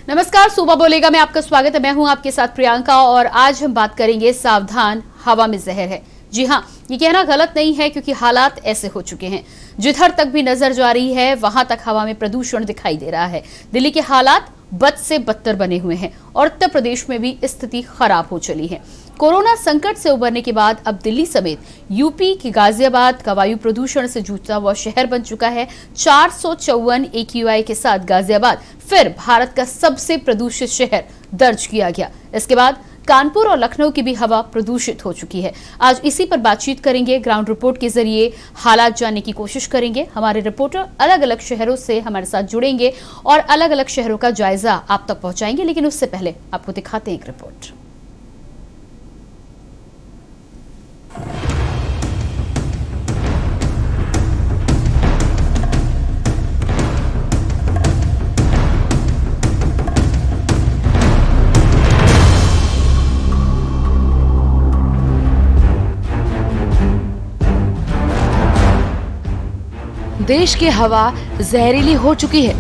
नमस्कार, सुबह बोलेगा में आपका स्वागत है। मैं हूं आपके साथ प्रियंका और आज हम बात करेंगे सावधान हवा में जहर है। जी हां, ये कहना गलत नहीं है क्योंकि हालात ऐसे हो चुके हैं। जिधर तक भी नजर जा रही है वहां तक हवा में प्रदूषण दिखाई दे रहा है। दिल्ली के हालात बद से बदतर बने हुए हैं और उत्तर प्रदेश में भी स्थिति खराब हो चली है। कोरोना संकट से उबरने के बाद अब दिल्ली समेत यूपी की गाजियाबाद का वायु प्रदूषण से जूझता हुआ शहर बन चुका है। 454 AQI के साथ गाजियाबाद फिर भारत का सबसे प्रदूषित शहर दर्ज किया गया। इसके बाद कानपुर और लखनऊ की भी हवा प्रदूषित हो चुकी है। आज इसी पर बातचीत करेंगे, ग्राउंड रिपोर्ट के जरिए हालात जानने की कोशिश करेंगे। हमारे रिपोर्टर अलग अलग शहरों से हमारे साथ जुड़ेंगे और अलग अलग शहरों का जायजा आप तक पहुंचाएंगे, लेकिन उससे पहले आपको दिखाते हैं एक रिपोर्ट। देश की हवा जहरीली हो चुकी है।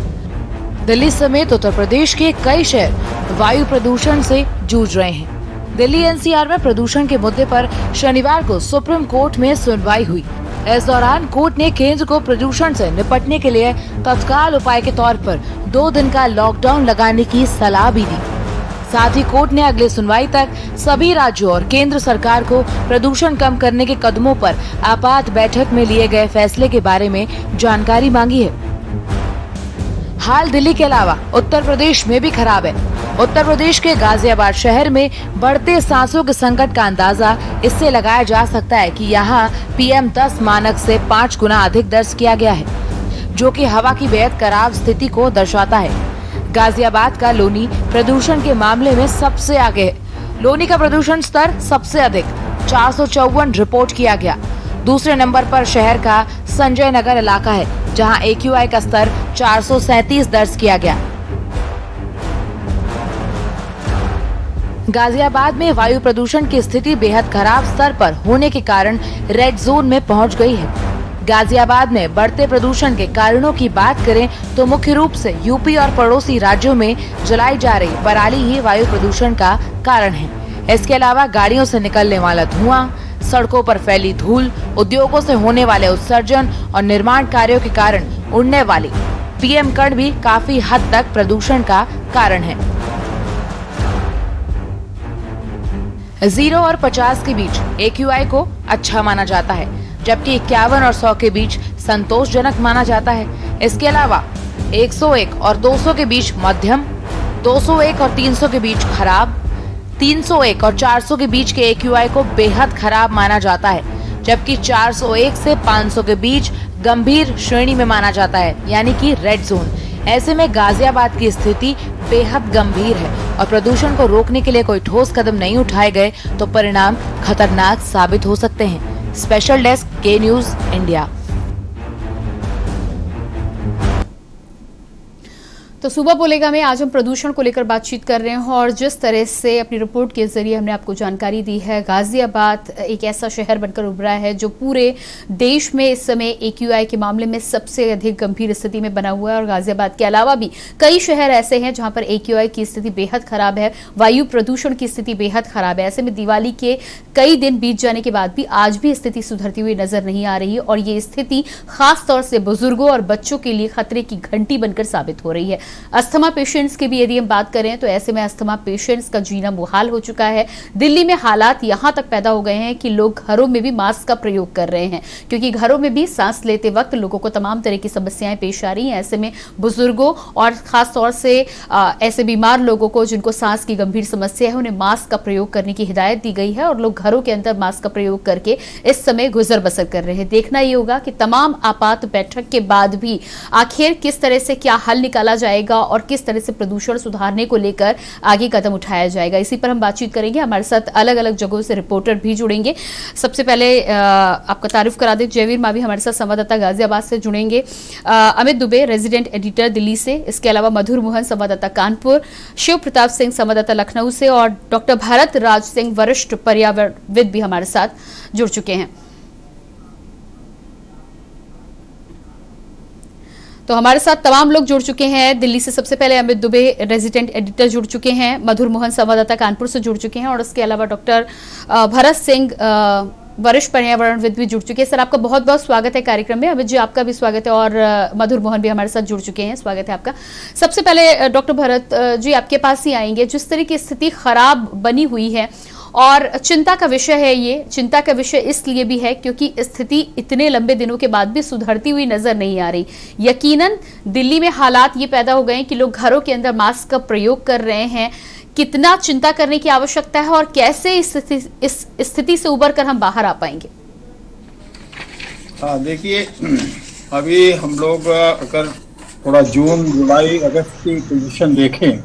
दिल्ली समेत उत्तर प्रदेश के कई शहर वायु प्रदूषण से जूझ रहे हैं। दिल्ली NCR में प्रदूषण के मुद्दे पर शनिवार को सुप्रीम कोर्ट में सुनवाई हुई। इस दौरान कोर्ट ने केंद्र को प्रदूषण से निपटने के लिए तत्काल उपाय के तौर पर 2 दिन का लॉकडाउन लगाने की सलाह भी दी। साथ ही कोर्ट ने अगली सुनवाई तक सभी राज्यों और केंद्र सरकार को प्रदूषण कम करने के कदमों पर आपात बैठक में लिए गए फैसले के बारे में जानकारी मांगी है। हाल दिल्ली के अलावा उत्तर प्रदेश में भी खराब है। उत्तर प्रदेश के गाजियाबाद शहर में बढ़ते सांसों के संकट का अंदाजा इससे लगाया जा सकता है कि यहाँ PM10 मानक से 5 गुना अधिक दर्ज किया गया है, जो कि हवा की बेहद खराब स्थिति को दर्शाता है। गाजियाबाद का लोनी प्रदूषण के मामले में सबसे आगे है। लोनी का प्रदूषण स्तर सबसे अधिक 454 रिपोर्ट किया गया। दूसरे नंबर पर शहर का संजय नगर इलाका है, जहां AQI का स्तर 437 दर्ज किया गया। गाजियाबाद में वायु प्रदूषण की स्थिति बेहद खराब स्तर पर होने के कारण रेड जोन में पहुंच गई है। गाजियाबाद में बढ़ते प्रदूषण के कारणों की बात करें तो मुख्य रूप से यूपी और पड़ोसी राज्यों में जलाई जा रही पराली ही वायु प्रदूषण का कारण है। इसके अलावा गाड़ियों से निकलने वाला धुआं, सड़कों पर फैली धूल, उद्योगों से होने वाले उत्सर्जन और निर्माण कार्यों के कारण उड़ने वाली PM कण भी काफी हद तक प्रदूषण का कारण है। 0 और 50 के बीच AQI को अच्छा माना जाता है, जबकि 51 और 100 के बीच संतोषजनक माना जाता है। इसके अलावा 101 और 200 के बीच मध्यम, 201 और 300 के बीच खराब, 301 और 400 के बीच के AQI को बेहद खराब माना जाता है, जबकि 401 से 500 के बीच गंभीर श्रेणी में माना जाता है, यानी कि रेड जोन। ऐसे में गाजियाबाद की स्थिति बेहद गंभीर है और प्रदूषण को रोकने के लिए कोई ठोस कदम नहीं उठाए गए तो परिणाम खतरनाक साबित हो सकते हैं। स्पेशल डेस्क के न्यूज इंडिया। तो सुबह बोलेगा में आज हम प्रदूषण को लेकर बातचीत कर रहे हैं और जिस तरह से अपनी रिपोर्ट के जरिए हमने आपको जानकारी दी है, गाजियाबाद एक ऐसा शहर बनकर उभरा है जो पूरे देश में इस समय AQI के मामले में सबसे अधिक गंभीर स्थिति में बना हुआ है। और गाजियाबाद के अलावा भी कई शहर ऐसे हैं जहां पर AQI की स्थिति बेहद खराब है, वायु प्रदूषण की स्थिति बेहद खराब है। ऐसे में दिवाली के कई दिन बीत जाने के बाद भी आज भी स्थिति सुधरती हुई नजर नहीं आ रही है और ये स्थिति खास तौर से बुजुर्गों और बच्चों के लिए खतरे की घंटी बनकर साबित हो रही है। अस्थमा पेशेंट्स की भी यदि हम बात करें तो ऐसे में अस्थमा पेशेंट्स का जीना मुहाल हो चुका है। दिल्ली में हालात यहां तक पैदा हो गए हैं कि लोग घरों में भी मास्क का प्रयोग कर रहे हैं, क्योंकि घरों में भी सांस लेते वक्त लोगों को तमाम तरह की समस्याएं पेश आ रही हैं। ऐसे में बुजुर्गों और खास तौर से ऐसे बीमार लोगों को जिनको सांस की गंभीर समस्या है, उन्हें मास्क का प्रयोग करने की हिदायत दी गई है और लोग घरों के अंदर मास्क का प्रयोग करके इस समय गुजर बसर कर रहे हैं। देखना ये होगा कि तमाम आपात बैठक के बाद भी आखिर किस तरह से क्या हल निकाला जाएगा और किस तरह से प्रदूषण सुधारने को लेकर आगे कदम उठाया जाएगा। इसी पर हम बातचीत करेंगे। हमारे साथ अलग अलग जगहों से रिपोर्टर भी जुड़ेंगे। सबसे पहले आपका तारुफ करा दें, जयवीर मावी हमारे साथ संवाददाता गाजियाबाद से जुड़ेंगे, अमित दुबे रेजिडेंट एडिटर दिल्ली से, इसके अलावा मधुर मोहन संवाददाता कानपुर, शिव प्रताप सिंह संवाददाता लखनऊ से और डॉक्टर भारत राज सिंह वरिष्ठ पर्यावरणविद भी हमारे साथ जुड़ चुके हैं। तो हमारे साथ तमाम लोग जुड़ चुके हैं। दिल्ली से सबसे पहले अमित दुबे रेजिडेंट एडिटर जुड़ चुके हैं, मधुर मोहन संवाददाता कानपुर से जुड़ चुके हैं और इसके अलावा डॉक्टर भरत सिंह वरिष्ठ पर्यावरणविद भी जुड़ चुके हैं। सर, आपका बहुत बहुत स्वागत है कार्यक्रम में। अमित जी, आपका भी स्वागत है और मधुर मोहन भी हमारे साथ जुड़ चुके हैं, स्वागत है आपका। सबसे पहले डॉक्टर भरत जी आपके पास ही आएंगे। जिस तरह की स्थिति खराब बनी हुई है और चिंता का विषय है, ये चिंता का विषय इसलिए भी है क्योंकि स्थिति इतने लंबे दिनों के बाद भी सुधरती हुई नजर नहीं आ रही। यकीनन दिल्ली में हालात ये पैदा हो गए हैं कि लोग घरों के अंदर मास्क का प्रयोग कर रहे हैं। कितना चिंता करने की आवश्यकता है और कैसे इस स्थिति से उबर कर हम बाहर आ पाएंगे? देखिए, अभी हम लोग अगर थोड़ा जून जुलाई अगस्त की पोजीशन देखें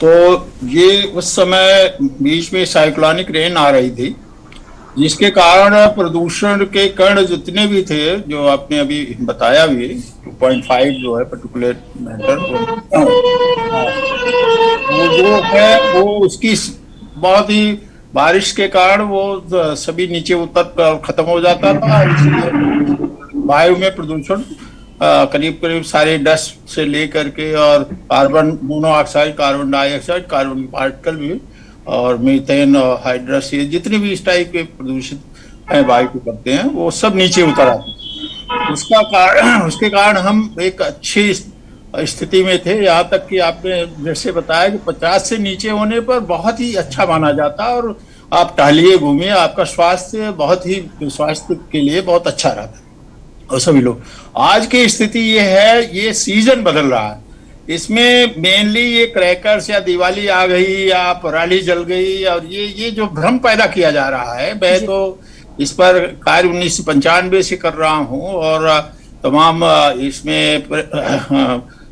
तो ये उस समय बीच में साइक्लोनिक रेन आ रही थी, जिसके कारण प्रदूषण के कण जितने भी थे, जो आपने अभी बताया भी 2.5 जो है पर्टिकुलेट मैटर, वो जो है वो उसकी बहुत ही बारिश के कारण वो सभी नीचे उतर खत्म हो जाता था। इसलिए वायु में प्रदूषण करीब करीब सारे डस्ट से लेकर के और carbon monoxide, carbon dioxide, carbon particle भी और मीथेन और हाइड्रस, ये जितने भी इस टाइप के प्रदूषित है वायु को करते हैं वो सब नीचे उतर आते हैं। उसके कारण हम एक अच्छी स्थिति में थे, यहाँ तक कि आपने जैसे बताया कि 50 से नीचे होने पर बहुत ही अच्छा माना जाता और आप टहलिए घूमिए, आपका स्वास्थ्य के लिए बहुत अच्छा रहता है। और सभी लोग, आज की स्थिति ये है, ये सीजन बदल रहा है। इसमें मेनली ये क्रैकर्स या दिवाली आ गई या पराली जल गई और ये जो भ्रम पैदा किया जा रहा है, मैं तो इस पर कार्य 1995 से कर रहा हूँ और तमाम इसमें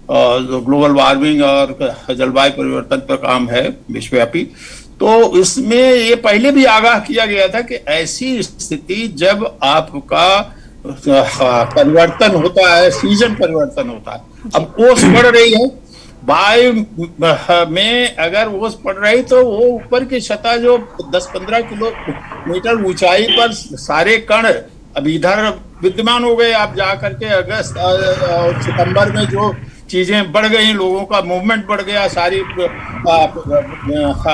ग्लोबल वार्मिंग और जलवायु परिवर्तन पर काम है विश्वव्यापी। तो इसमें ये पहले भी आगाह किया गया था कि ऐसी स्थिति जब आपका परिवर्तन होता है, सीजन परिवर्तन होता है। अब ओस पड़ रही है वायु में, अगर ओस पड़ रही तो वो ऊपर की सतह जो 10-15 किलोमीटर ऊंचाई पर सारे कण अब इधर विद्यमान हो गए। आप जा करके अगस्त और सितंबर में जो चीजें बढ़ गई, लोगों का मूवमेंट बढ़ गया, सारी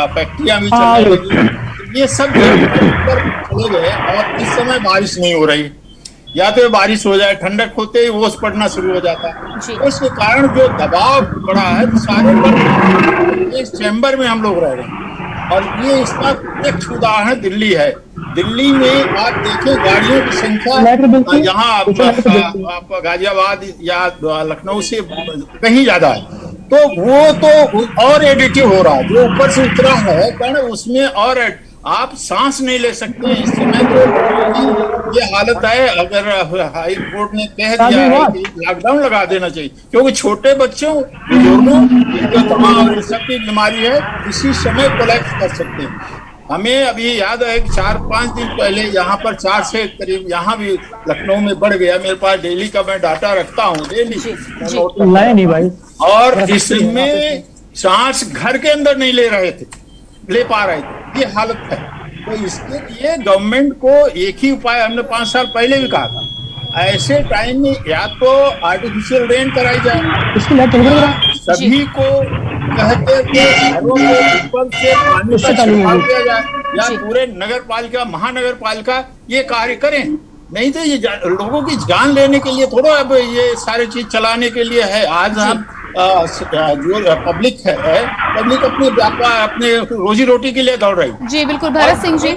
फैक्ट्रियां भी चलने लगी, ये सब चले गए और इस समय बारिश नहीं हो रही। या तो बारिश हो जाए, ठंडक होते ही ओस पड़ना शुरू हो जाता है। उसके कारण जो दबाव बढ़ा है तो सारे इस चैम्बर में हम लोग रह रहे हैं और ये इसका एक उदाहरण दिल्ली है। दिल्ली में आप देखें गाड़ियों की संख्या यहाँ आप गाजियाबाद या लखनऊ से कहीं ज्यादा है, तो वो तो और एडिटिव हो रहा है। जो ऊपर से उतरा है कारण उसमें और आप सांस नहीं ले सकते। इस समय तो ये हालत है, अगर हाई कोर्ट ने कह दिया है कि लॉकडाउन लगा देना चाहिए, क्योंकि छोटे बच्चों, बुजुर्गों, तमाम सबकी बीमारी है, इसी समय कोलैप्स कर सकते हैं। हमें अभी याद है कि 4-5 दिन पहले यहाँ पर 4 से करीब, यहाँ भी लखनऊ में बढ़ गया। मेरे पास डेली का मैं डाटा रखता हूँ, डेली नहीं भाई, और इसमें सांस घर के अंदर नहीं ले पा रहे थे, ये हालत है। तो इसके लिए गवर्नमेंट को एक ही उपाय, हमने 5 साल पहले भी कहा था, ऐसे टाइम में या तो आर्टिफिशियल रेन कराई जाए, सभी को कहते घरों के ऊपर से पानी का छिड़काव किया जाए, या पूरे नगर पालिका, महानगर पालिका ये कार्य करें। नहीं तो ये लोगों की जान लेने के लिए थोड़ा अब ये सारी चीज चलाने के लिए है। आज हम जो पब्लिक है, पब्लिक अपने व्यापार, अपने रोजी रोटी के लिए दौड़ रही। जी बिल्कुल भरत सिंह जी,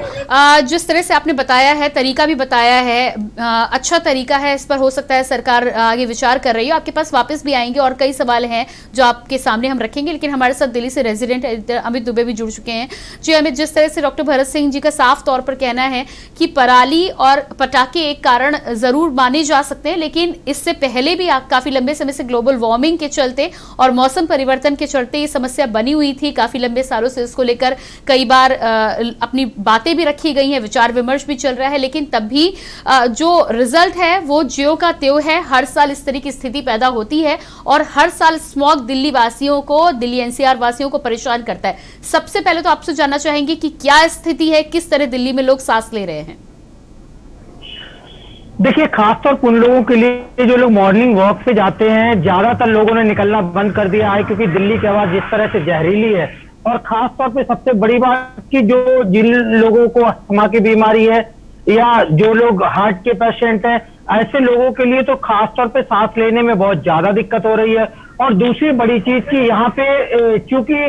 जिस तरह से आपने बताया है, तरीका भी बताया है, अच्छा तरीका है, इस पर हो सकता है सरकार आगे विचार कर रही हो। आपके पास वापस भी आएंगे और कई सवाल हैं जो आपके सामने हम रखेंगे, लेकिन हमारे साथ दिल्ली से रेजिडेंट एडिटर अमित दुबे भी जुड़ चुके हैं। जी अमित, जिस तरह से डॉक्टर भरत सिंह जी का साफ तौर पर कहना है कि पराली और पटाखे एक कारण जरूर माने जा सकते हैं, लेकिन इससे पहले भी काफी लंबे समय से ग्लोबल वार्मिंग के चलते और मौसम परिवर्तन के चलते ये समस्या बनी हुई थी। काफी लंबे सालों से इसको लेकर कई बार अपनी बातें भी रखी गई हैं, विचार विमर्श भी चल रहा है, लेकिन तब भी जो रिजल्ट है वो ज्यों का त्यों है। हर साल इस तरह की स्थिति पैदा होती है और हर साल स्मॉग दिल्ली वासियों को, दिल्ली एनसीआर वासियों को परेशान करता है। सबसे पहले तो आपसे जानना चाहेंगे कि क्या स्थिति है, किस तरह दिल्ली में लोग सांस ले रहे हैं? देखिए, खासतौर पर उन लोगों के लिए जो लोग मॉर्निंग वॉक पे जाते हैं, ज्यादातर लोगों ने निकलना बंद कर दिया है, क्योंकि दिल्ली की हवा जिस तरह से जहरीली है। और खासतौर पे सबसे बड़ी बात कि जो जिन लोगों को अस्थमा की बीमारी है या जो लोग हार्ट के पेशेंट हैं, ऐसे लोगों के लिए तो खासतौर पे सांस लेने में बहुत ज्यादा दिक्कत हो रही है। और दूसरी बड़ी चीज कि यहाँ पे चूंकि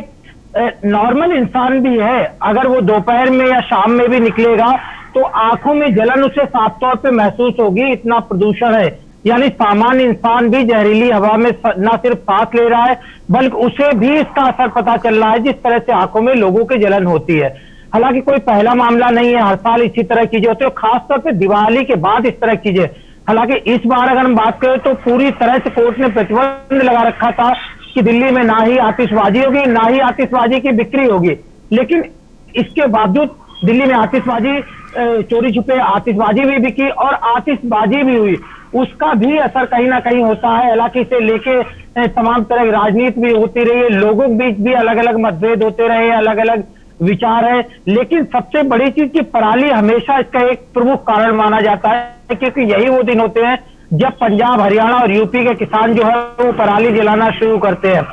नॉर्मल इंसान भी है, अगर वो दोपहर में या शाम में भी निकलेगा तो आंखों में जलन उसे साफ तौर पे महसूस होगी, इतना प्रदूषण है। यानी सामान्य इंसान भी जहरीली हवा में न सिर्फ सांस ले रहा है, बल्कि उसे भी इसका असर पता चल रहा है, जिस तरह से आंखों में लोगों की जलन होती है। हालांकि कोई पहला मामला नहीं है, हर साल इसी तरह की चीजें होती है, खासतौर पर दिवाली के बाद इस तरह की चीजें। हालांकि इस बार अगर हम बात करें तो पूरी तरह से कोर्ट ने प्रतिबंध लगा रखा था कि दिल्ली में ना ही आतिशबाजी होगी, ना ही आतिशबाजी की बिक्री होगी। लेकिन इसके बावजूद दिल्ली में आतिशबाजी, चोरी छुपे आतिशबाजी भी बिकी और आतिशबाजी भी हुई। उसका भी असर कहीं ना कहीं होता है। हालांकि इसे लेके तमाम तरह की राजनीति भी होती रही है, लोगों के बीच भी अलग अलग मतभेद होते रहे, अलग अलग विचार है। लेकिन सबसे बड़ी चीज की पराली हमेशा इसका एक प्रमुख कारण माना जाता है, क्योंकि यही वो दिन होते हैं जब पंजाब, हरियाणा और यूपी के किसान जो है वो पराली जलाना शुरू करते हैं।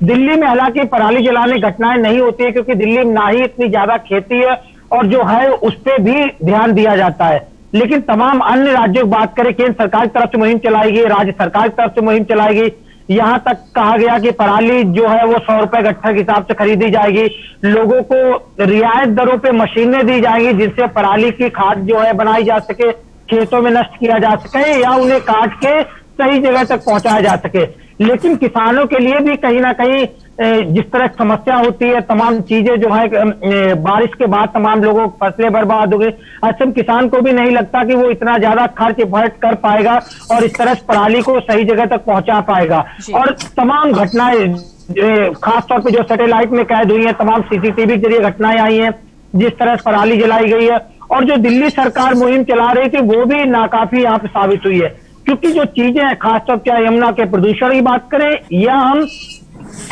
दिल्ली में हालांकि पराली जलाने घटनाएं नहीं होती है, क्योंकि दिल्ली में ना ही इतनी ज्यादा खेती है और जो है उस पर भी ध्यान दिया जाता है। लेकिन तमाम अन्य राज्यों की बात करें, केंद्र सरकार की तरफ से मुहिम चलाई गई, राज्य सरकार की तरफ से मुहिम चलाई गई। यहां तक कहा गया कि पराली जो है वो 100 रुपए गट्ठा के हिसाब से खरीदी जाएगी, लोगों को रियायत दरों पे मशीनें दी जाएंगी जिनसे पराली की खाद जो है बनाई जा सके, खेतों में नष्ट किया जा सके या उन्हें काट के सही जगह तक पहुंचाया जा सके। लेकिन किसानों के लिए भी कहीं ना कहीं जिस तरह समस्या होती है, तमाम चीजें जो है बारिश के बाद तमाम लोगों की फसलें बर्बाद हो गई, असम किसान को भी नहीं लगता कि वो इतना ज्यादा खर्च भर्ट कर पाएगा और इस तरह पराली को सही जगह तक पहुंचा पाएगा। और तमाम घटनाएं खासतौर पे जो सैटेलाइट में कैद हुई है, तमाम सीसीटीवी के जरिए घटनाएं आई हैं, जिस तरह पराली जलाई गई है और जो दिल्ली सरकार मुहिम चला रही थी वो भी नाकाफी यहाँ पे साबित हुई है। क्योंकि जो चीजें हैं, खासतौर क्या यमुना के प्रदूषण की बात करें या हम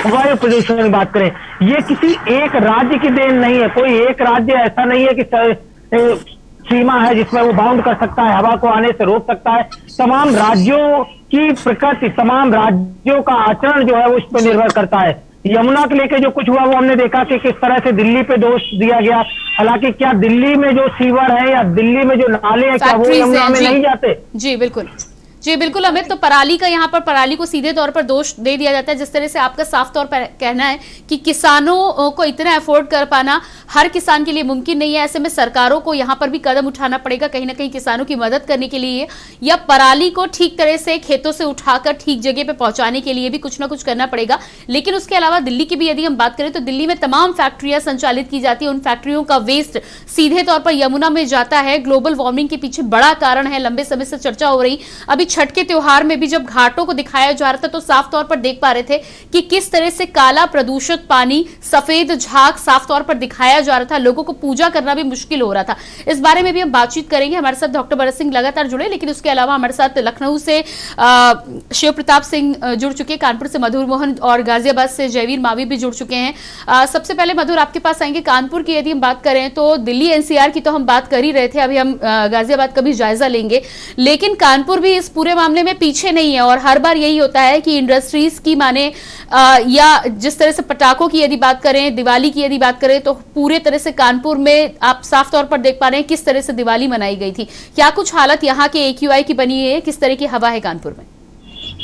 वायु प्रदूषण की बात करें, ये किसी एक राज्य की देन नहीं है। कोई एक राज्य ऐसा नहीं है कि सीमा है जिसमें वो बाउंड कर सकता है, हवा को आने से रोक सकता है। तमाम राज्यों की प्रकृति, तमाम राज्यों का आचरण जो है वो इस पर निर्भर करता है। यमुना के लेके जो कुछ हुआ वो हमने देखा कि किस तरह से दिल्ली पे दोष दिया गया। हालांकि क्या दिल्ली में जो सीवर है या दिल्ली में जो नाले हैं, क्या वो यमुना में नहीं जाते? जी बिल्कुल, जी बिल्कुल अमित। तो पराली का यहाँ पर पराली को सीधे तौर पर दोष दे दिया जाता है, जिस तरह से आपका साफ तौर पर कहना है कि किसानों को इतना अफोर्ड कर पाना हर किसान के लिए मुमकिन नहीं है। ऐसे में सरकारों को यहाँ पर भी कदम उठाना पड़ेगा, कहीं ना कहीं किसानों की मदद करने के लिए, या पराली को ठीक तरह से खेतों से उठाकर ठीक जगह पे पहुंचाने के लिए भी कुछ ना कुछ करना पड़ेगा। लेकिन उसके अलावा दिल्ली की भी यदि हम बात करें तो दिल्ली में तमाम फैक्ट्रियां संचालित की जाती है, उन फैक्ट्रियों का वेस्ट सीधे तौर पर यमुना में जाता है। ग्लोबल वार्मिंग के पीछे बड़ा कारण है, लंबे समय से चर्चा हो रही। अभी छठ के त्योहार में भी जब घाटों को दिखाया जा रहा था तो साफ तौर पर देख पा रहे थे कि किस तरह से काला प्रदूषित पानी, सफेद झाग साफ तौर पर दिखाया जा रहा था, लोगों को पूजा करना भी मुश्किल हो रहा था। इस बारे में भी हम बातचीत करेंगे। हमारे साथ डॉक्टर भरत सिंह लगातार जुड़े, लेकिन उसके अलावा हमारे साथ लखनऊ से शिव प्रताप सिंह जुड़ चुके, कानपुर से मधुर मोहन और गाजियाबाद से जयवीर मावी भी जुड़ चुके हैं। सबसे पहले मधुर आपके पास आएंगे। कानपुर की यदि हम बात करें तो दिल्ली एनसीआर की तो हम बात कर ही रहे थे, अभी हम गाजियाबाद का भी जायजा लेंगे, लेकिन कानपुर भी इस पूरे मामले में पीछे नहीं है। और हर बार यही होता है कि इंडस्ट्रीज की माने या जिस तरह से पटाखों की यदि बात करें, दिवाली की यदि बात करें, तो पूरे तरह से कानपुर में आप साफ तौर पर देख पा रहे हैं किस तरह से दिवाली मनाई गई थी। क्या कुछ हालत यहाँ के AQI की बनी है, किस तरह की हवा है कानपुर में?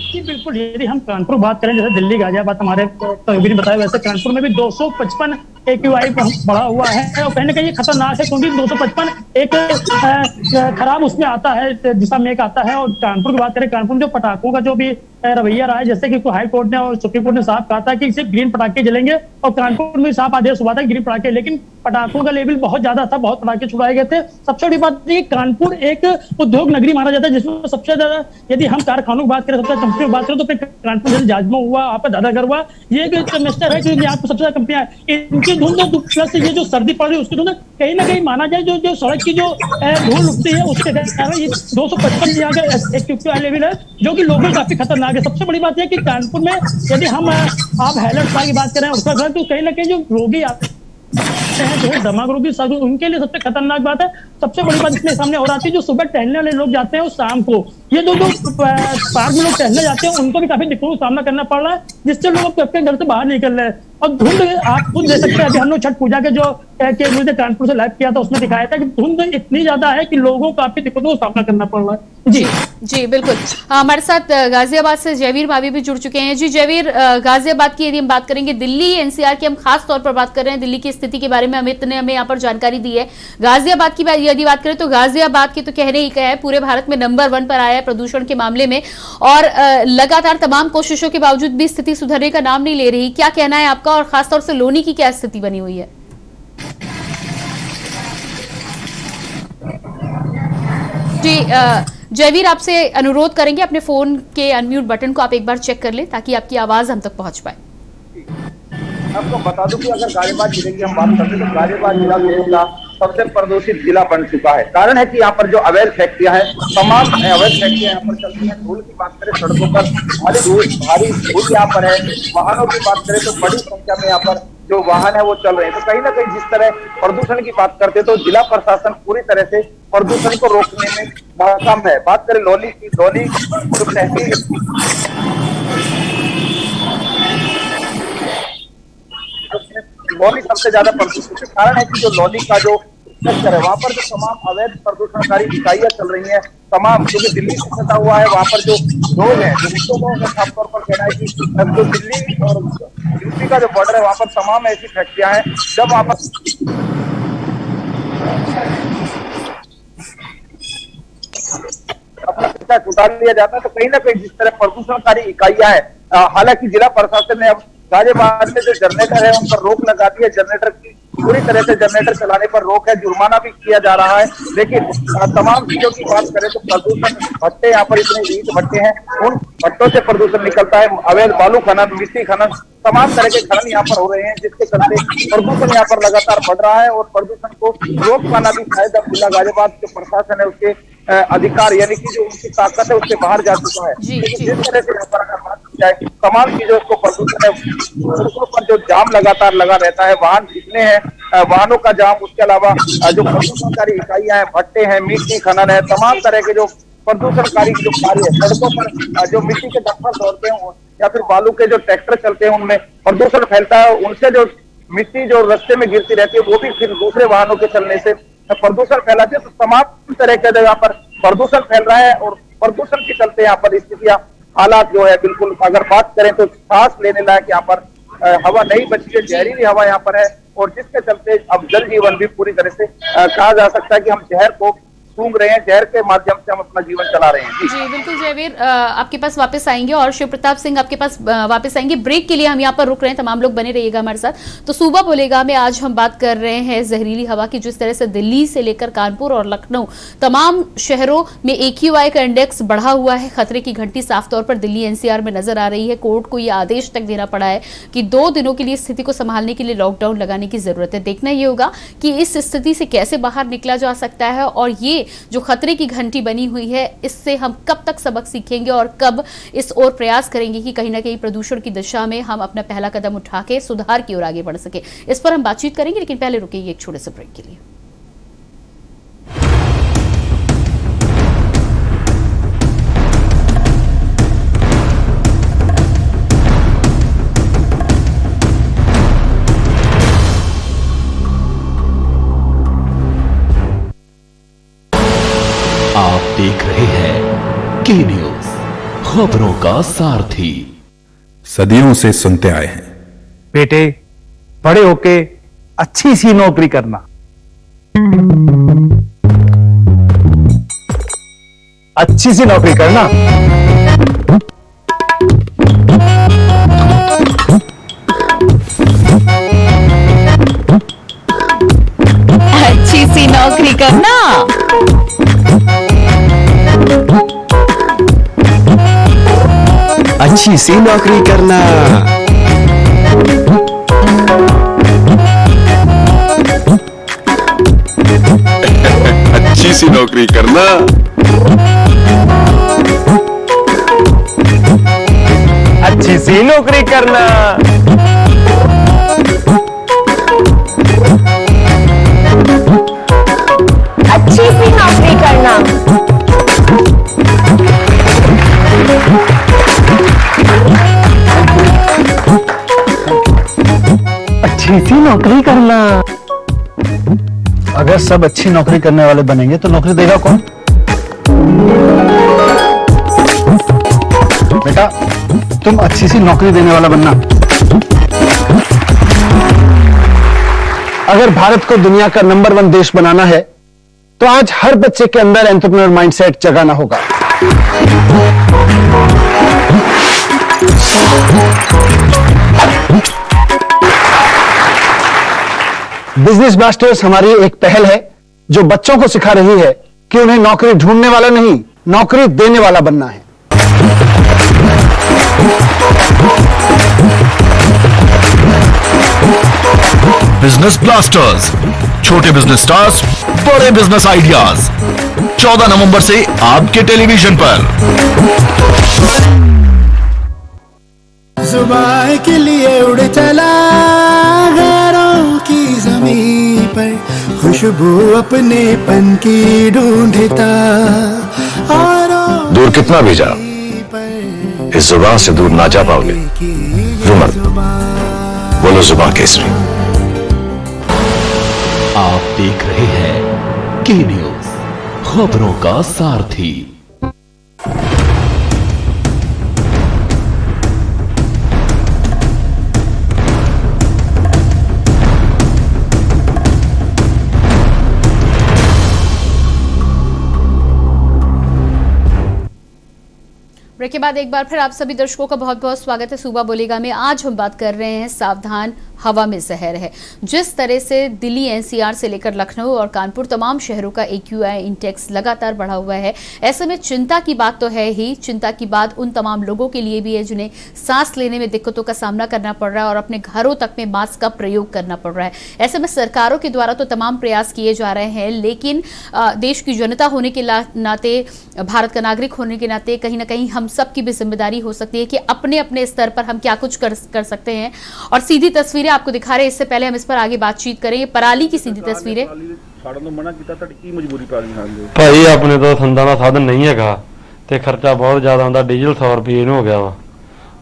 जी बिल्कुल, यदि हम कानपुर बात करें, जैसे दिल्ली गाजियाबाद हमारे तहबीर बताया, वैसे कानपुर में भी 255 AQI बढ़ा हुआ है और कहीं ना कहीं ये खतरनाक है, क्योंकि 255 एक खराब उसमें आता है, दिशा में एक आता है। और कानपुर की बात करें, कानपुर में जो पटाखों का जो भी रवैया रहा है, जैसे कि हाई कोर्ट ने और सुप्रीम कोर्ट ने साफ कहा था कि सिर्फ ग्रीन पटाखे जलेंगे, और कानपुर में साफ आदेश हुआ था ग्रीन पटाखे, लेकिन पटाखों का लेवल बहुत ज्यादा था, बहुत पटाखे छुड़ाए गए थे। सबसे बड़ी बात ये, कानपुर एक उद्योग नगरी माना जाता है, जिसमें सबसे ज्यादा यदि हम कारखानों की बात करें, सबसे कंपनियों की बात करें, तो फिर कानपुर जैसे जाजमा हुआ, आपका दादागर हुआ, ये एक सेमेस्टर है कि आपको सबसे ज्यादा कंपनियां, इनकी धुंध प्लस ये जो सर्दी पड़ रही है उसकी धुंध, कहीं ना कहीं माना जाए जो सड़क की जो धूल उठती है उसके कारण ये 255 यहाँ का AQI लेवल है, जो कि लोगों काफी खतरनाक है। सबसे बड़ी बात यह कि कानपुर में यदि हम आप हेलर्ट की बात करें, उसका तो कहीं ना कहीं जो रोगी जो है दमागरोगी साधु, उनके लिए सबसे खतरनाक बात है। सबसे बड़ी बात इसलिए सामने और आती है, जो सुबह टहलने वाले लोग जाते हैं वो शाम को, ये जो पार्क में लोग टहलने जाते हैं उनको भी काफी दिक्कतों का सामना करना पड़ रहा है, जिससे लोग अपने घर से बाहर निकल रहे हैं। और धुंध आप खुद देख सकते हैं, अभी हम लोग छठ पूजा के जो मुझे कानपुर से लाइव किया था उसमें दिखाया था कि धुंध इतनी ज्यादा है कि लोगों को काफी दिक्कतों का सामना करना पड़ रहा है। जी बिल्कुल। हमारे साथ गाजियाबाद से जयवीर भाभी भी जुड़ चुके हैं। जी जयवीर, गाजियाबाद की यदि हम बात करेंगे, दिल्ली एनसीआर की हम खास तौर पर बात कर रहे हैं, दिल्ली की स्थिति के बारे में अमित ने हमें यहाँ पर जानकारी दी है। गाजियाबाद की यदि बात करें तो गाजियाबाद की तो कहने ही क्या है, पूरे भारत में नंबर 1 पर आया है प्रदूषण के मामले में, और लगातार तमाम कोशिशों के बावजूद भी स्थिति सुधरने का नाम नहीं ले रही। क्या कहना है आपका, और खासतौर से लोनी की क्या स्थिति बनी हुई है? जी जयवीर, आपसे अनुरोध करेंगे अपने फोन के अनम्यूट बटन को आप एक बार चेक कर लें ताकि आपकी आवाज हम तक पहुंच पाए। आपको बता दूं कि अगर गाजियाबाद जिले की हम बात करते हैं तो गाजियाबाद जिला देश का सबसे प्रदूषित जिला बन चुका है। कारण है कि यहाँ पर जो अवैध फैक्ट्रियां हैं, तमाम अवैध फैक्ट्रियां यहाँ पर चलती हैं। धूल की बात करें, सड़कों पर भारी धूल यहाँ पर है। वाहनों की बात करें तो बड़ी संख्या में यहाँ पर जो वाहन है वो चल रहे हैं। तो कहीं ना कहीं जिस तरह प्रदूषण की बात करते हैं तो जिला प्रशासन पूरी तरह से प्रदूषण को रोकने में नाकाम है। बात करें लोनी की, लोनी जो तहसील लोनी सबसे ज्यादा प्रदूषित है। कारण है कि जो लोनी का जो सेक्टर है वहां पर जो तमाम अवैध प्रदूषणकारी इकाइयां चल रही हैं, तमाम क्योंकि दिल्ली से सटा हुआ है, वहां पर जो लोग हैं जो खासतौर पर कहना है कि जो दिल्ली और यूपी का जो बॉर्डर है वहां पर तमाम ऐसी फैक्ट्रियां हैं, जब वहां पर अपना पिता छुटा लिया जाता है तो कहीं ना कहीं जिस तरह प्रदूषणकारी इकाइयां हैं, हालांकि जिला प्रशासन ने अब गाजियाबाद में जो जनरेटर है उन पर रोक लगा दी है। जनरेटर की पूरी तरह से जनरेटर चलाने पर रोक है, जुर्माना भी किया जा रहा है। लेकिन तमाम चीजों की बात करें तो प्रदूषण भट्टे यहाँ पर इतने ईंट भट्टे हैं, उन भट्टों से प्रदूषण निकलता है। अवैध बालू खनन, मिट्टी खनन, तमाम तरह के खनन यहाँ पर हो रहे हैं, जिसके चलते प्रदूषण यहाँ पर लगातार बढ़ रहा है। और प्रदूषण को रोक पाना भी शायद अब जिला गाजियाबाद जो प्रशासन है उसके अधिकार यानी कि जो उनकी ताकत है उससे बाहर जा चुका है। जिस तरह से यहाँ पर अगर बात की जाए तमाम चीजों को प्रदूषण है, सड़कों पर जो जाम लगातार लगा रहता है, वाहन कितने हैं, वाहनों का जाम, उसके अलावा जो प्रदूषणकारी इकाइयां हैं, भट्टे हैं, मिट्टी खनन है, तमाम तरह के जो प्रदूषणकारी जो कार्य है, सड़कों पर जो मिट्टी के डंपर दौड़ते हैं या फिर बालू के जो ट्रैक्टर चलते हैं उनमें प्रदूषण फैलता है। उनसे जो मिट्टी जो रास्ते में गिरती रहती है वो भी फिर दूसरे वाहनों के चलने से प्रदूषण फैलाती है। तो तमाम तरह के यहाँ पर प्रदूषण फैल रहा है और प्रदूषण के चलते यहाँ पर स्थितियां, हालात जो है बिल्कुल अगर बात करें तो सांस लेने लायक यहाँ पर हवा नहीं बची है, जहरीली हवा यहाँ पर है। और जिसके चलते अब जल जीवन भी पूरी तरह से कहा जा सकता है कि हम जहर को सूंघ रहे हैं, जहर के माध्यम से हम अपना जीवन चला रहे हैं। जी बिल्कुल जयवीर, आपके पास वापस आएंगे और शिव प्रताप सिंह आपके पास वापस आएंगे। ब्रेक के लिए हम यहाँ पर रुक रहे हैं, तमाम लोग बने रहिएगा हमारे साथ। तो सूबा बोलेगा में आज हम बात कर रहे हैं जहरीली हवा की। जिस तरह से दिल्ली से लेकर कानपुर और लखनऊ तमाम शहरों में AQI का इंडेक्स बढ़ा हुआ है, खतरे की घंटी साफ तौर पर दिल्ली NCR में नजर आ रही है। कोर्ट को यह आदेश तक देना पड़ा है कि 2 दिनों के लिए स्थिति को संभालने के लिए लॉकडाउन लगाने की जरूरत है। देखना यह होगा कि इस स्थिति से कैसे बाहर निकला जा सकता है और ये जो खतरे की घंटी बनी हुई है इससे हम कब तक सबक सीखेंगे और कब इस ओर प्रयास करेंगे कि कहीं ना कहीं प्रदूषण की दिशा में हम अपना पहला कदम उठा के सुधार की ओर आगे बढ़ सके। इस पर हम बातचीत करेंगे, लेकिन पहले रुकिए एक छोटे से ब्रेक के लिए। आप देख रहे हैं के न्यूज, खबरों का सारथी। सदियों से सुनते आए हैं, बेटे बड़े होके अच्छी सी नौकरी करना, अच्छी सी नौकरी करना। अच्छी सी नौकरी करना, अच्छी सी नौकरी करना। अच्छी सी नौकरी करना। अच्छी सी नौकरी करना। अच्छी सी नौकरी करना। अगर सब अच्छी नौकरी करने वाले बनेंगे तो नौकरी देगा कौन? बेटा तुम अच्छी सी नौकरी देने वाला बनना। अगर भारत को दुनिया का नंबर 1 देश बनाना है तो आज हर बच्चे के अंदर एंटरप्रेन्योर माइंडसेट जगाना होगा। बिजनेस ब्लास्टर्स हमारी एक पहल है जो बच्चों को सिखा रही है कि उन्हें नौकरी ढूंढने वाला नहीं, नौकरी देने वाला बनना है। बिजनेस ब्लास्टर्स, छोटे बिजनेस स्टार्स, बड़े बिजनेस आइडियाज। 14 नवंबर से आपके टेलीविजन पर। जुबान के लिए उड़ चला गैरों की ज़मीं पर, खुशबू अपने पन की ढूंढता। दूर कितना भी जा, इस जुबान से दूर ना जा पाओगे। रुमर बोलो जुबान केसरी। आप देख रहे हैं के न्यूज, खबरों का सारथी। ब्रेक के बाद एक बार फिर आप सभी दर्शकों का बहुत बहुत स्वागत है सूबा बोलेगा में। आज हम बात कर रहे हैं सावधान हवा में जहर है। जिस तरह से दिल्ली एनसीआर से लेकर लखनऊ और कानपुर तमाम शहरों का AQI इंडेक्स लगातार बढ़ा हुआ है। ऐसे में चिंता की बात तो है ही, चिंता की बात उन तमाम लोगों के लिए भी है जिन्हें सांस लेने में दिक्कतों का सामना करना पड़ रहा है और अपने घरों तक में मास्क का प्रयोग करना पड़ रहा है। ऐसे में सरकारों के द्वारा तो तमाम प्रयास किए जा रहे हैं, लेकिन देश की जनता होने के नाते, भारत का नागरिक होने के नाते कहीं ना कहीं हम सबकी भी जिम्मेदारी हो सकती है कि अपने अपने स्तर पर हम क्या कुछ कर सकते हैं। और सीधी तस्वीरें आपको दिखा रहे हैं। इससे पहले हम इस पर आगे बातचीत करेंगे। पराली की सीधी तस्वीरें। ਭਾਈ ਆਪਣੇ ਤੋਂ ਸੰਦਾਂ ਦਾ ਸਾਧਨ ਨਹੀਂ ਹੈਗਾ ਤੇ ਖਰਚਾ ਬਹੁਤ ਜ਼ਿਆਦਾ ਹੁੰਦਾ। ਡੀਜ਼ਲ 100 ਰੁਪਏ ਨੂੰ ਹੋ ਗਿਆ ਵਾ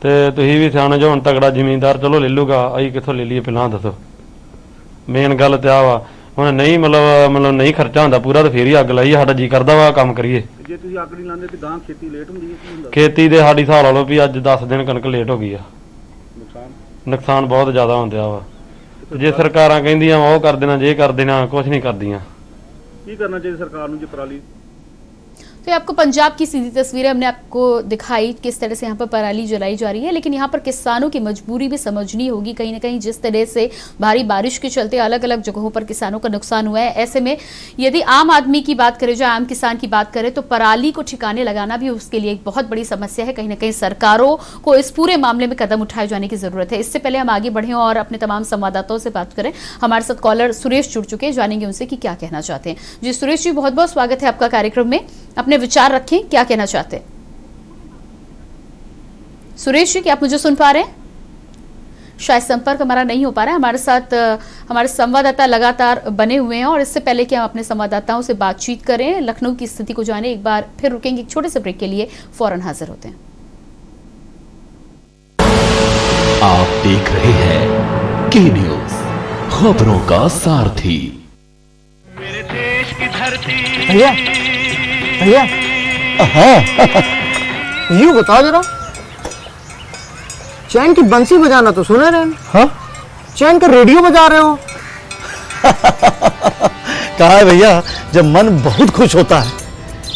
ਤੇ ਤੁਸੀਂ ਵੀ ਸਿਆਣੇ ਜੋ ਹੁਣ ਤਗੜਾ ਜ਼ਿਮੀਂਦਾਰ ਚਲੋ ਲੈ ਲੂਗਾ, ਅਸੀਂ ਕਿੱਥੋਂ ਲੈ ਲਈਏ ਪਹਿਲਾਂ ਦੱਸੋ। ਮੇਨ ਗੱਲ ਤੇ ਆ ਵਾ ਹੁਣ ਨਹੀਂ ਮਤਲਬ ਨਹੀਂ ਖਰਚਾ ਹੁੰਦਾ ਪੂਰਾ ਤੇ ਫੇਰ ਹੀ ਅੱਗ ਲਾਈ। ਸਾਡਾ ਜੀ ਕਰਦਾ ਵਾ ਕੰਮ ਕਰੀਏ। ਜੇ ਤੁਸੀਂ ਅੱਗ ਨਹੀਂ ਲਾਉਂਦੇ ਤੇ ਗਾਂ ਖੇਤੀ ਲੇਟ ਹੁੰਦੀ ਹੈ। ਖੇਤੀ ਦੇ ਸਾਡੀ ਹਿਸਾਬ ਲਾ ਲਓ ਵੀ ਅੱਜ 10 ਦਿਨ ਕਣਕ ਲੇਟ ਹੋ ਗਈ ਆ। ਨੁਕਸਾਨ ਬਹੁਤ ਜ਼ਿਆਦਾ ਹੁੰਦਿਆ ਵਾ। ਜੇ ਸਰਕਾਰਾਂ ਕਹਿੰਦੀਆਂ ਉਹ ਕਰ ਦੇਣਾ, ਜੇ ਕਰ ਦੇਣਾ, ਕੁਝ ਨਹੀਂ ਕਰਦੀਆਂ। ਕੀ ਕਰਨਾ ਚਾਹੀਦਾ ਸਰਕਾਰ ਨੂੰ ਜੇ ਪਰਾਲੀ। तो आपको पंजाब की सीधी तस्वीरें हमने आपको दिखाई किस तरह से यहाँ पर पराली जलाई जा रही है, लेकिन यहाँ पर किसानों की मजबूरी भी समझनी होगी कहीं ना कहीं। जिस तरह से भारी बारिश के चलते अलग अलग जगहों पर किसानों का नुकसान हुआ है, ऐसे में यदि आम आदमी की बात करें, जो आम किसान की बात करें, तो पराली को ठिकाने लगाना भी उसके लिए एक बहुत बड़ी समस्या है। कहीं ना कहीं सरकारों को इस पूरे मामले में कदम उठाए जाने की जरूरत है। इससे पहले हम आगे बढ़े और अपने तमाम संवाददाताओं से बात करें। हमारे साथ कॉलर सुरेश जुड़ चुके हैं, जानेंगे उनसे कि क्या कहना चाहते हैं। जी सुरेश जी, बहुत बहुत स्वागत है आपका कार्यक्रम में। अपने विचार रखें, क्या कहना चाहते हैं। सुरेश जी, क्या आप मुझे सुन पा रहे हैं? शायद संपर्क हमारा नहीं हो पा रहा है। हमारे साथ हमारे संवाददाता लगातार बने हुए हैं और इससे पहले कि हम अपने संवाददाताओं से बातचीत करें, लखनऊ की स्थिति को जाने, एक बार फिर रुकेंगे एक छोटे से ब्रेक के लिए, फौरन हाजिर होते हैं। आप देख रहे हैं के न्यूज, खबरों का सारथी। मेरे देश की धरती। भैया भैया, यूं बता जरा, चैन की बंसी बजाना तो सुने रहे हैं। हाँ? चैन का रेडियो बजा रहे हो। कहा है भैया, जब मन बहुत खुश होता है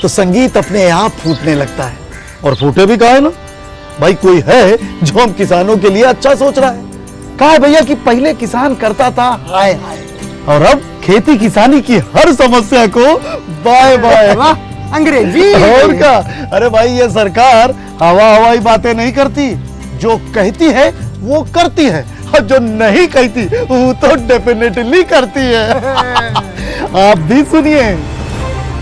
तो संगीत अपने आप फूटने लगता है। और फूटे भी कहा है ना भाई, कोई है जो हम किसानों के लिए अच्छा सोच रहा है। कहा है भैया कि पहले किसान करता था हाय हाय, और अब खेती किसानी की हर समस्या को बाय बाय। वाह अंग्रेजी। और क्या, अरे भाई ये सरकार हवा हवाई बातें नहीं करती, जो कहती है वो करती है, और जो नहीं कहती वो तो डेफिनेटली करती है। आप भी सुनिए।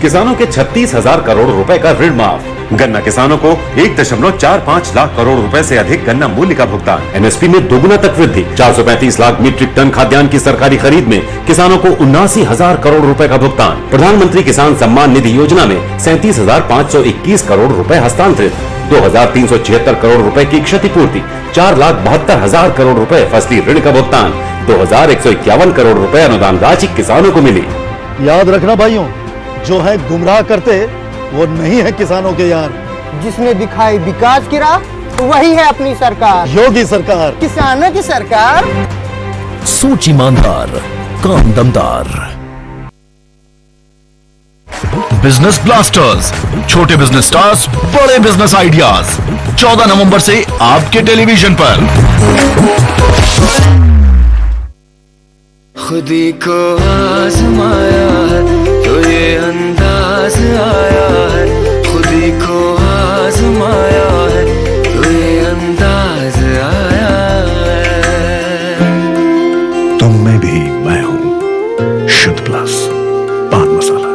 किसानों के 36,000 करोड़ रुपए का ऋण माफ, गन्ना किसानों को 1.45 लाख करोड़ रुपए से अधिक गन्ना मूल्य का भुगतान। एमएसपी में दोगुना तक वृद्धि। 435 लाख मीट्रिक टन खाद्यान्न की सरकारी खरीद में किसानों को 79,000 करोड़ रुपए का भुगतान। प्रधानमंत्री किसान सम्मान निधि योजना में 37,521 करोड़ रुपए हस्तांतरित। 2,376 करोड़ रुपए की क्षतिपूर्ति। 4,72,000 करोड़ रुपए फसली ऋण का भुगतान। 2,151 करोड़ रुपए अनुदान राशि किसानों को मिली। याद रखना भाइयों, जो है गुमराह करते वो नहीं है किसानों के यार। जिसने दिखाई विकास की राह वही है अपनी सरकार, योगी सरकार, किसानों की सरकार। सोच ईमानदार, काम दमदार। बिजनेस ब्लास्टर्स, छोटे बिजनेस स्टार्स, बड़े बिजनेस आइडियाज। 14 नवंबर से आपके टेलीविजन पर। खुदी को आजमाया है तो ये अंदाज आया है। खुदी को आजमाया है तो ये अंदाज आया है। तुम में भी मैं हूं, शुद्ध प्लस पान मसाला।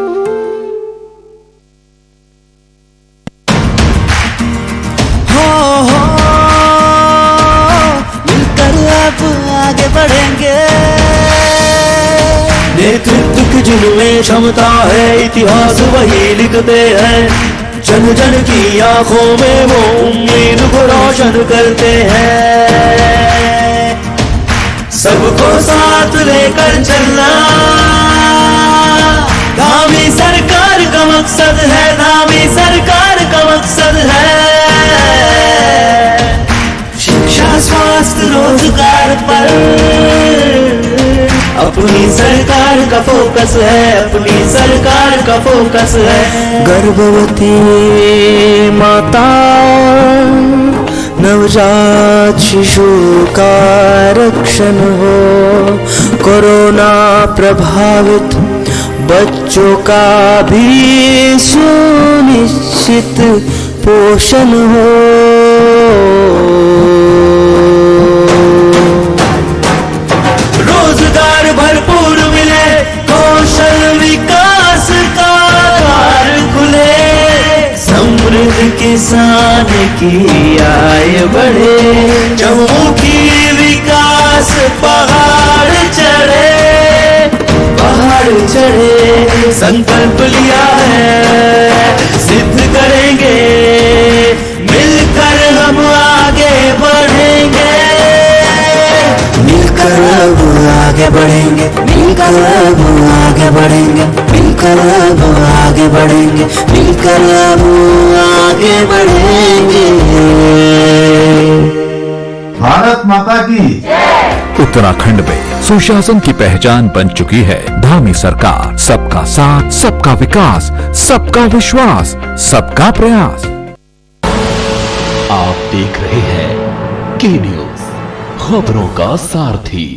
हो मिलकर अब आगे बढ़ेंगे। नेतृत्व की जिनमें क्षमता है, इतिहास वही लिखते हैं। जन जन की आंखों में वो उम्मीद को रोशन करते हैं। सबको साथ लेकर चलना धामी सरकार का मकसद है, धामी सरकार का मकसद है। शिक्षा, स्वास्थ्य, रोजगार पर अपनी सरकार का फोकस है, अपनी सरकार का फोकस है। गर्भवती माता, नवजात शिशु का रक्षण हो। कोरोना प्रभावित बच्चों का भी सुनिश्चित पोषण हो। रोजगार भरपूर मिले, कौशल विकास का द्वार खुले। समृद्ध किसान की आय बढ़े, चहुमुखी विकास पहाड़ चढ़े, पहाड़ चढ़े। संकल्प लिया है, सिद्ध करेंगे, मिलकर हम आगे बढ़ेंगे। मिलकर अब आगे बढ़ेंगे, मिलकर अब आगे बढ़ेंगे, मिलकर अब आगे बढ़ेंगे, मिलकर अब आगे बढ़ेंगे। भारत माता की। उत्तराखंड में सुशासन की पहचान बन चुकी है धामी सरकार। सबका साथ, सबका विकास, सबका विश्वास, सबका प्रयास। आप देख रहे हैं के न्यूज, खबरों का सारथी।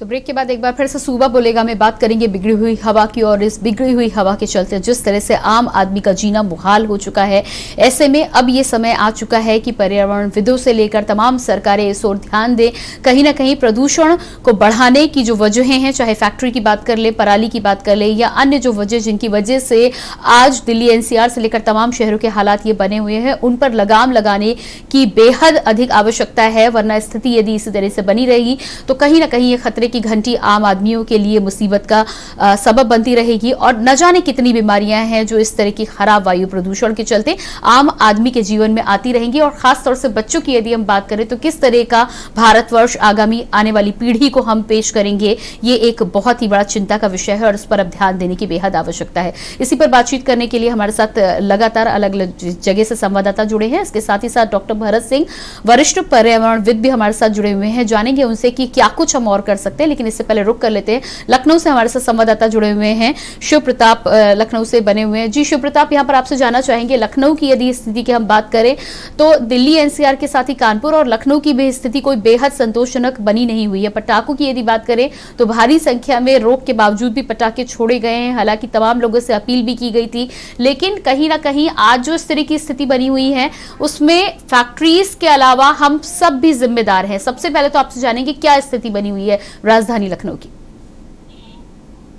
तो ब्रेक के बाद एक बार फिर से सूबा बोलेगा में बात करेंगे बिगड़ी हुई हवा की। और इस बिगड़ी हुई हवा के चलते जिस तरह से आम आदमी का जीना मुहाल हो चुका है, ऐसे में अब ये समय आ चुका है कि पर्यावरणविदों से लेकर तमाम सरकारें इस ओर ध्यान दें। कहीं ना कहीं प्रदूषण को बढ़ाने की जो वजहें हैं, चाहे फैक्ट्री की बात कर ले, पराली की बात कर ले, या अन्य जो वजह जिनकी वजह से आज दिल्ली एनसीआर से लेकर तमाम शहरों के हालात ये बने हुए हैं, उन पर लगाम लगाने की बेहद अधिक आवश्यकता है। वरना स्थिति यदि इसी तरह से बनी रहेगी तो कहीं ना कहीं ये खतरे की घंटी आम आदमियों के लिए मुसीबत का सबब बनती रहेगी। और न जाने कितनी बीमारियां हैं जो इस तरह की खराब वायु प्रदूषण के चलते आम आदमी के जीवन में आती रहेंगी। और खासतौर से बच्चों की यदि हम बात करें तो किस तरह का भारतवर्ष आगामी आने वाली पीढ़ी को हम पेश करेंगे, ये एक बहुत ही बड़ा चिंता का विषय है और इस पर अब ध्यान देने की बेहद आवश्यकता है। इसी पर बातचीत करने के लिए हमारे साथ लगातार अलग अलग जगह से संवाददाता जुड़े हैं। इसके साथ ही साथ डॉक्टर भरत सिंह, वरिष्ठ पर्यावरणविद भी हमारे साथ जुड़े हुए हैं। जानेंगे उनसे कि क्या कुछ हम और कर सकते हैं हैं, लेकिन इससे पहले रुक कर लेते हैं। लखनऊ से हमारे साथ संवाददाता जुड़े हुए हैं, शिव प्रताप लखनऊ से बने हुए हैं। जी शिव प्रताप, यहाँ पर आपसे जानना चाहेंगे, लखनऊ की यदि स्थिति की हम बात करें तो दिल्ली एनसीआर के साथ ही कानपुर और लखनऊ की भी स्थिति कोई बेहद संतोषजनक बनी नहीं हुई है। पटाखों की यदि बात करें तो भारी संख्या में रोक के बावजूद भी पटाखे छोड़े गए हैं, हालांकि तमाम लोगों से अपील भी की गई थी, लेकिन कहीं ना कहीं आज जो इस तरह की स्थिति बनी हुई है उसमें फैक्ट्रीज के अलावा हम सब भी जिम्मेदार हैं। सबसे पहले तो आपसे जानेंगे क्या स्थिति बनी हुई है राजधानी लखनऊ की।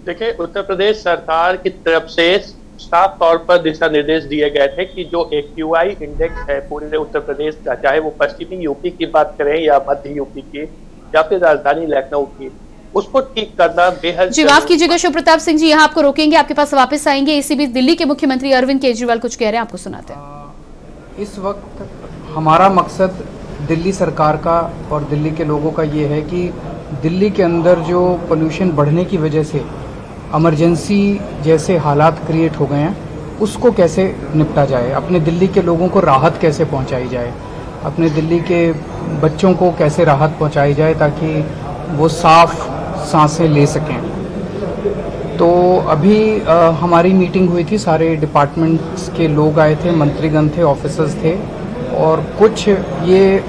देखिए, उत्तर प्रदेश सरकार की तरफ से साफ तौर पर दिशा निर्देश दिए गए थे कि जो AQI इंडेक्स है पूरे उत्तर प्रदेश का, चाहे वो पश्चिमी यूपी की बात करें या मध्य यूपी की या फिर राजधानी लखनऊ की, उसको ठीक करना बेहद। जी माफ कीजिएगा शिव प्रताप सिंह जी, यहाँ आपको रोकेंगे, आपके पास वापस आएंगे। इसी बीच दिल्ली के मुख्यमंत्री अरविंद केजरीवाल कुछ कह रहे हैं, आपको सुनाते हैं। इस वक्त हमारा मकसद दिल्ली सरकार का और दिल्ली के लोगों का ये है कि दिल्ली के अंदर जो पोल्यूशन बढ़ने की वजह से इमरजेंसी जैसे हालात क्रिएट हो गए हैं उसको कैसे निपटा जाए, अपने दिल्ली के लोगों को राहत कैसे पहुंचाई जाए, अपने दिल्ली के बच्चों को कैसे राहत पहुंचाई जाए ताकि वो साफ सांसें ले सकें। तो अभी हमारी मीटिंग हुई थी, सारे डिपार्टमेंट्स के लोग आए थे, मंत्रीगण थे, ऑफिसर्स थे, और कुछ ये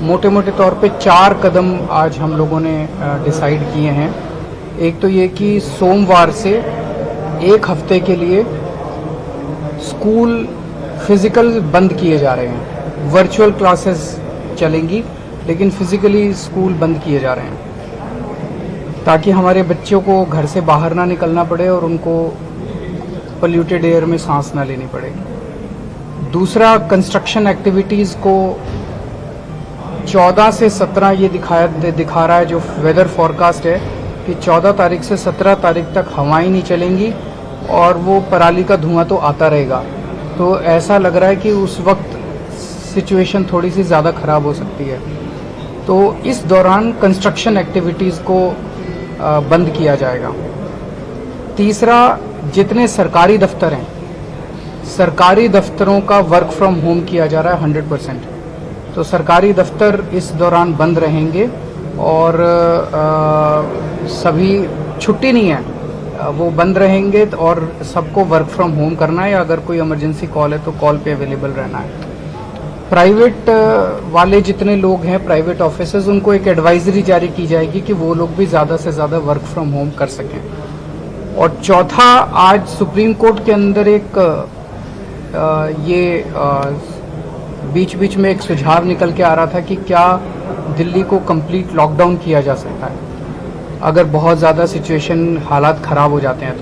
मोटे मोटे तौर पे 4 कदम आज हम लोगों ने डिसाइड किए हैं। एक तो ये कि सोमवार से 1 हफ्ते के लिए स्कूल फिजिकल बंद किए जा रहे हैं, वर्चुअल क्लासेस चलेंगी लेकिन फिजिकली स्कूल बंद किए जा रहे हैं ताकि हमारे बच्चों को घर से बाहर ना निकलना पड़े और उनको पोल्यूटेड एयर में सांस ना लेनी पड़े। दूसरा, कंस्ट्रक्शन एक्टिविटीज़ को 14 से 17 ये दिखा रहा है जो वेदर फॉरकास्ट है कि 14 तारीख से 17 तारीख तक हवाएं नहीं चलेंगी और वो पराली का धुआं तो आता रहेगा। तो ऐसा लग रहा है कि उस वक्त सिचुएशन थोड़ी सी ज़्यादा ख़राब हो सकती है। तो इस दौरान कंस्ट्रक्शन एक्टिविटीज़ को बंद किया जाएगा। तीसरा, जितने सरकारी दफ्तर हैं, सरकारी दफ्तरों का वर्क फ्रॉम होम किया जा रहा है 100%। तो सरकारी दफ्तर इस दौरान बंद रहेंगे और सभी छुट्टी नहीं है, वो बंद रहेंगे और सबको वर्क फ्रॉम होम करना है, या अगर कोई इमरजेंसी कॉल है तो कॉल पे अवेलेबल रहना है। प्राइवेट वाले जितने लोग हैं, प्राइवेट ऑफिसर्स, उनको एक एडवाइजरी जारी की जाएगी कि वो लोग भी ज़्यादा से ज़्यादा वर्क फ्रॉम होम कर सकें। और चौथा, आज सुप्रीम कोर्ट के अंदर एक बीच बीच में एक सुझाव निकल के आ रहा था कि क्या दिल्ली को कंप्लीट लॉकडाउन किया जा सकता है अगर बहुत ज़्यादा सिचुएशन हालात ख़राब हो जाते हैं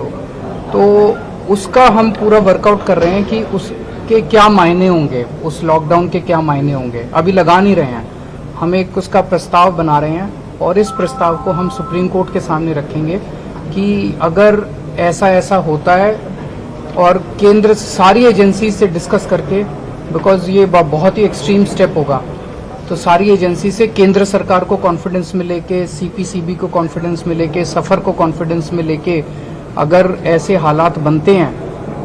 तो उसका हम पूरा वर्कआउट कर रहे हैं कि उसके क्या मायने होंगे, उस लॉकडाउन के क्या मायने होंगे। अभी लगा नहीं रहे हैं, हम एक उसका प्रस्ताव बना रहे हैं और इस प्रस्ताव को हम सुप्रीम कोर्ट के सामने रखेंगे कि अगर ऐसा ऐसा होता है और केंद्र सारी एजेंसी से डिस्कस करके, बिकॉज ये बहुत ही एक्सट्रीम स्टेप होगा, तो सारी एजेंसी से केंद्र सरकार को कॉन्फिडेंस में लेके, CPCB को कॉन्फिडेंस में लेके, सफ़र को कॉन्फिडेंस में लेके अगर ऐसे हालात बनते हैं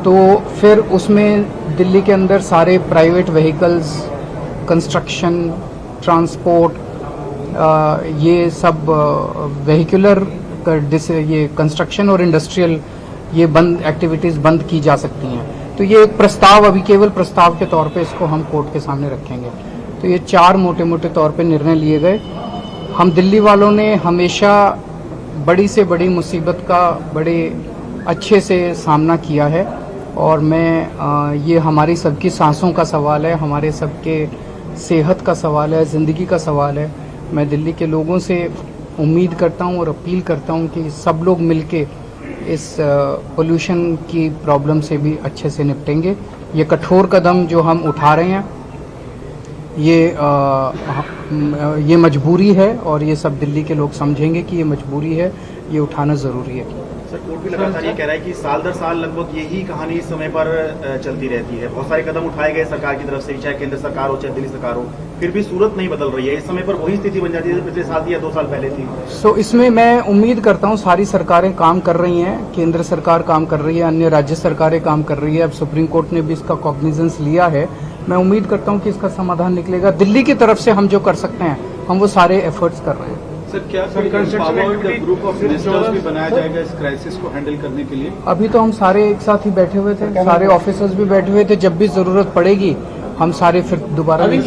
तो फिर उसमें दिल्ली के अंदर सारे प्राइवेट व्हीकल्स, कंस्ट्रक्शन, ट्रांसपोर्ट, ये सब व्हीकुलर, ये कंस्ट्रक्शन और इंडस्ट्रियल, ये बंद एक्टिविटीज़ बंद की जा सकती हैं। तो ये एक प्रस्ताव, अभी केवल प्रस्ताव के तौर पे इसको हम कोर्ट के सामने रखेंगे। तो ये 4 मोटे मोटे तौर पे निर्णय लिए गए। हम दिल्ली वालों ने हमेशा बड़ी से बड़ी मुसीबत का बड़े अच्छे से सामना किया है और मैं ये हमारी सबकी सांसों का सवाल है, हमारे सबके सेहत का सवाल है, ज़िंदगी का सवाल है। मैं दिल्ली के लोगों से उम्मीद करता हूँ और अपील करता हूँ कि सब लोग मिलके इस पोल्यूशन की प्रॉब्लम से भी अच्छे से निपटेंगे। ये कठोर कदम जो हम उठा रहे हैं ये मजबूरी है और ये सब दिल्ली के लोग समझेंगे कि ये मजबूरी है, ये उठाना ज़रूरी है। सर, कोर्ट भी लगातार ये कह रहा है कि साल दर साल लगभग यही कहानी इस समय पर चलती रहती है। बहुत सारे कदम उठाए गए सरकार की तरफ से, चाहे केंद्र सरकार हो चाहे दिल्ली सरकार हो, फिर भी सूरत नहीं बदल रही है। इस समय पर वही स्थिति बन जाती है पिछले साल थी या 2 साल पहले थी। इसमें मैं उम्मीद करता हूँ सारी सरकारें काम कर रही हैं, केंद्र सरकार काम कर रही है, अन्य राज्य सरकारें काम कर रही है। अब सुप्रीम कोर्ट ने भी इसका कॉग्निजेंस लिया है। मैं उम्मीद करता हूँ कि इसका समाधान निकलेगा। दिल्ली की तरफ से हम जो कर सकते हैं हम वो सारे एफर्ट्स कर रहे हैं। सर क्या ग्रुप ऑफ मिनिस्टर्स भी बनाया जाएगा इस क्राइसिस को हैंडल करने के लिए? अभी तो हम सारे एक साथ ही बैठे हुए थे, सारे ऑफिसर्स भी बैठे हुए थे। जब भी जरूरत पड़ेगी हम सारे फिर दोबारा 3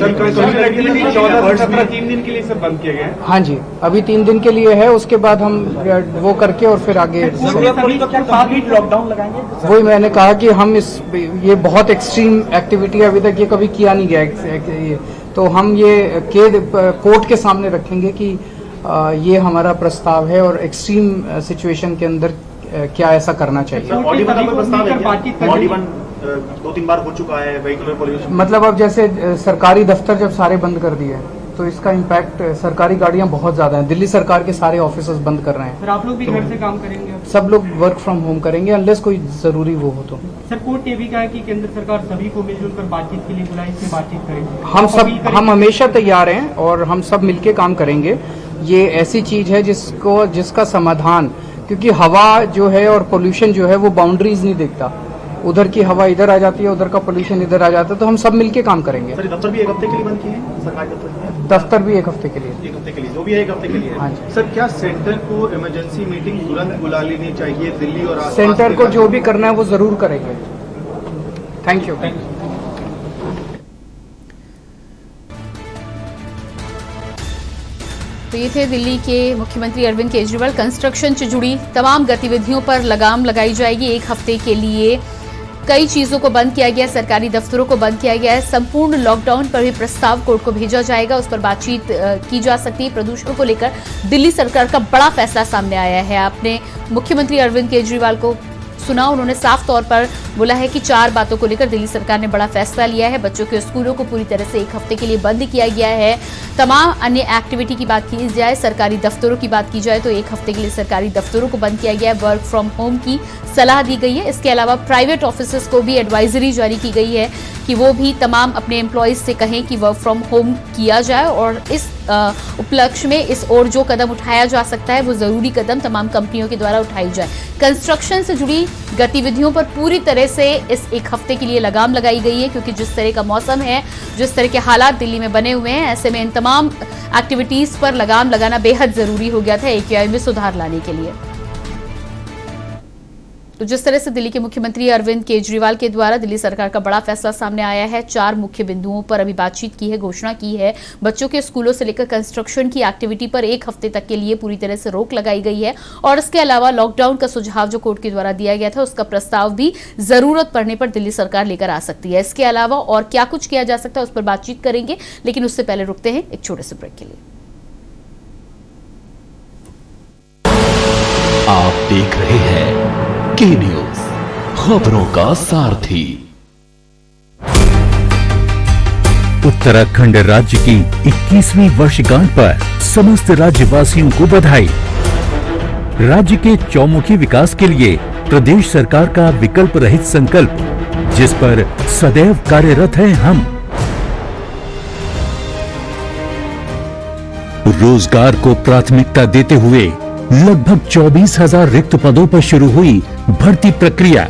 दिन के लिए सर बंद किए गए। हाँ जी, अभी 3 दिन के लिए है, उसके बाद हम वो करके और फिर आगे लॉकडाउन लगाएंगे। वही मैंने कहा कि हम ये बहुत एक्सट्रीम एक्टिविटी अभी तक ये कभी किया नहीं गया, तो हम ये कोर्ट के सामने रखेंगे कि ये हमारा प्रस्ताव है और एक्सट्रीम सिचुएशन के अंदर क्या ऐसा करना चाहिए। 2-3 बार हो चुका है व्हीकल पॉल्यूशन। मतलब अब जैसे सरकारी दफ्तर जब सारे बंद कर दिए तो इसका इम्पैक्ट, सरकारी गाड़ियां बहुत ज्यादा हैं, दिल्ली सरकार के सारे ऑफिसर्स बंद कर रहे हैं। सर आप लोग भी घर से काम करेंगे? सब लोग वर्क फ्रॉम होम करेंगे अनलेस कोई जरूरी वो हो तो। सर कोर्ट ने भी कहा कि केंद्र सरकार सभी को मिलजुल कर बातचीत के लिए बुलाई, इससे बातचीत करेंगे। हम हमेशा तैयार हैं और हम सब मिलके काम करेंगे। ये ऐसी चीज है जिसका समाधान, क्योंकि हवा जो है और पोल्यूशन जो है वो बाउंड्रीज नहीं देखता, उधर की हवा इधर आ जाती है, उधर का पोल्यूशन इधर आ जाता है, तो हम सब मिलके काम करेंगे। सर दफ्तर भी 1 हफ्ते के लिए बंद किए हैं, सरकारी दफ्तर भी 1 हफ्ते के लिए। 1 हफ्ते के लिए जो भी है 1 हफ्ते के लिए। हाँ जी। सर क्या सेंटर को इमरजेंसी मीटिंग तुरंत बुला लेनी चाहिए दिल्ली और आसपास? सेंटर को जो भी करना है वो जरूर करेंगे। Thank you. तो ये थे दिल्ली के मुख्यमंत्री अरविंद केजरीवाल। कंस्ट्रक्शन से जुड़ी तमाम गतिविधियों पर लगाम लगाई जाएगी। 1 हफ्ते के लिए कई चीजों को बंद किया गया है, सरकारी दफ्तरों को बंद किया गया है। संपूर्ण लॉकडाउन पर भी प्रस्ताव कोर्ट को भेजा जाएगा, उस पर बातचीत की जा सकती है। प्रदूषण को लेकर दिल्ली सरकार का बड़ा फैसला सामने आया है। आपने मुख्यमंत्री अरविंद केजरीवाल को सुना, उन्होंने साफ तौर पर बोला है कि 4 बातों को लेकर दिल्ली सरकार ने बड़ा फैसला लिया है। बच्चों के स्कूलों को पूरी तरह से 1 हफ्ते के लिए बंद किया गया है। तमाम अन्य एक्टिविटी की बात की जाए, सरकारी दफ्तरों की बात की जाए तो 1 हफ्ते के लिए सरकारी दफ्तरों को बंद किया गया है। वर्क फ्रॉम होम की सलाह दी गई है। इसके अलावा प्राइवेट ऑफिसेस को भी एडवाइजरी जारी की गई है कि वो भी तमाम अपने एम्प्लॉयज से कहें कि वर्क फ्रॉम होम किया जाए, और इस उपलक्ष्य में इस ओर जो कदम उठाया जा सकता है वो जरूरी कदम तमाम कंपनियों के द्वारा उठाई जाए। कंस्ट्रक्शन से जुड़ी गतिविधियों पर पूरी तरह से इस 1 हफ्ते के लिए लगाम लगाई गई है, क्योंकि जिस तरह का मौसम है, जिस तरह के हालात दिल्ली में बने हुए हैं, ऐसे में इन तमाम एक्टिविटीज पर लगाम लगाना बेहद जरूरी हो गया था AQI में सुधार लाने के लिए। तो जिस तरह से दिल्ली के मुख्यमंत्री अरविंद केजरीवाल के द्वारा दिल्ली सरकार का बड़ा फैसला सामने आया है, 4 मुख्य बिंदुओं पर अभी बातचीत की है, घोषणा की है। बच्चों के स्कूलों से लेकर कंस्ट्रक्शन की एक्टिविटी पर 1 हफ्ते तक के लिए पूरी तरह से रोक लगाई गई है, और इसके अलावा लॉकडाउन का सुझाव जो कोर्ट के द्वारा दिया गया था उसका प्रस्ताव भी जरूरत पड़ने पर दिल्ली सरकार लेकर आ सकती है। इसके अलावा और क्या कुछ किया जा सकता है उस पर बातचीत करेंगे, लेकिन उससे पहले रुकते हैं एक छोटे से ब्रेक के लिए। आप देख रहे हैं के न्यूज, खबरों का सारथी। उत्तराखंड राज्य की 21वीं वर्षगांठ पर समस्त राज्यवासियों को बधाई। राज्य के चौमुखी विकास के लिए प्रदेश सरकार का विकल्प रहित संकल्प, जिस पर सदैव कार्यरत हैं हम। रोजगार को प्राथमिकता देते हुए लगभग 24,000 रिक्त पदों पर शुरू हुई भर्ती प्रक्रिया।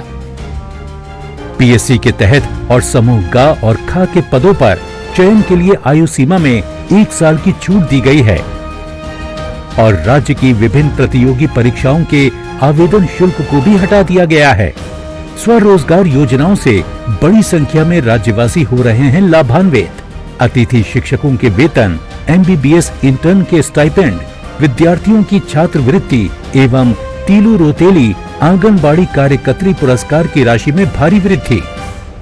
PSC के तहत और समूह ग और ख के पदों पर चयन के लिए आयु सीमा में 1 साल की छूट दी गई है, और राज्य की विभिन्न प्रतियोगी परीक्षाओं के आवेदन शुल्क को भी हटा दिया गया है। स्वरोजगार योजनाओं से बड़ी संख्या में राज्यवासी हो रहे हैं लाभान्वित। अतिथि शिक्षकों के वेतन, MBBS इंटर्न के स्टाइपेंड, विद्यार्थियों की छात्रवृत्ति एवं तीलू रोतेली आंगनबाड़ी कार्यकर्त्री पुरस्कार की राशि में भारी वृद्धि,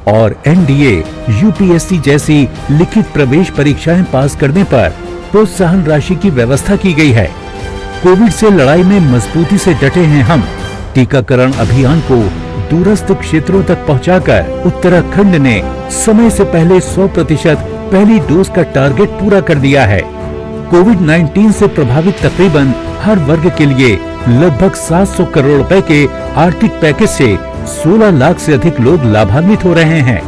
और NDA, UPSC जैसी लिखित प्रवेश परीक्षाएं पास करने पर प्रोत्साहन राशि की व्यवस्था की गई है। कोविड से लड़ाई में मजबूती से डटे हैं हम। टीकाकरण अभियान को दूरस्थ क्षेत्रों तक पहुंचाकर उत्तराखंड ने समय से पहले 100% पहली डोज का टारगेट पूरा कर दिया है। कोविड-19 से प्रभावित तकरीबन हर वर्ग के लिए लगभग 700 करोड़ रुपए के आर्थिक पैकेज से 16 लाख से अधिक लोग लाभान्वित हो रहे हैं।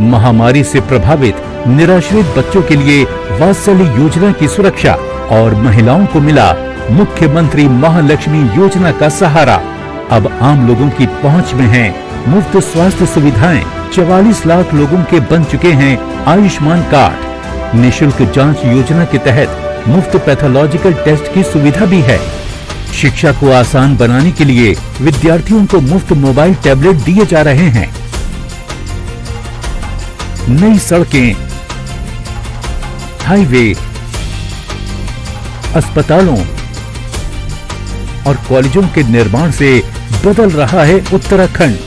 महामारी से प्रभावित निराश्रित बच्चों के लिए वात्सल्य योजना की सुरक्षा, और महिलाओं को मिला मुख्यमंत्री महालक्ष्मी योजना का सहारा। अब आम लोगों की पहुंच में है मुफ्त स्वास्थ्य सुविधाएं। 44 लाख लोगों के बन चुके हैं आयुष्मान कार्ड। निःशुल्क जांच योजना के तहत मुफ्त पैथोलॉजिकल टेस्ट की सुविधा भी है। शिक्षा को आसान बनाने के लिए विद्यार्थियों को मुफ्त मोबाइल टैबलेट दिए जा रहे हैं। नई सड़कें, हाईवे, अस्पतालों और कॉलेजों के निर्माण से बदल रहा है उत्तराखंड।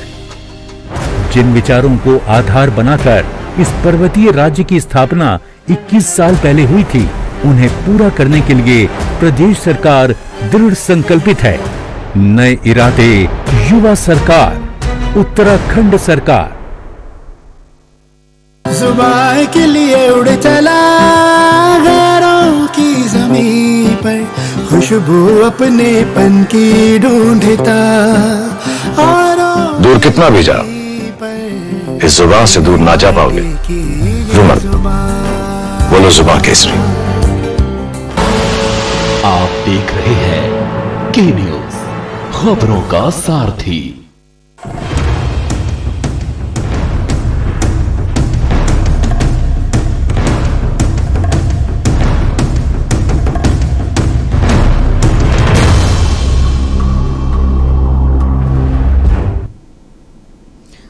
जिन विचारों को आधार बनाकर इस पर्वतीय राज्य की स्थापना 21 साल पहले हुई थी, उन्हें पूरा करने के लिए प्रदेश सरकार दृढ़ संकल्पित है। नए इरादे, युवा सरकार, उत्तराखंड सरकार। जुबान के लिए उड़ चला गैरों की ज़मीं पर, खुशबू अपने पन की ढूंढता। दूर कितना भी जाओ, इस जुबान से दूर ना जा पाओगे। रुमल, बोलो जुबान केसरी। आप देख रहे हैं के न्यूज, खबरों का सारथी।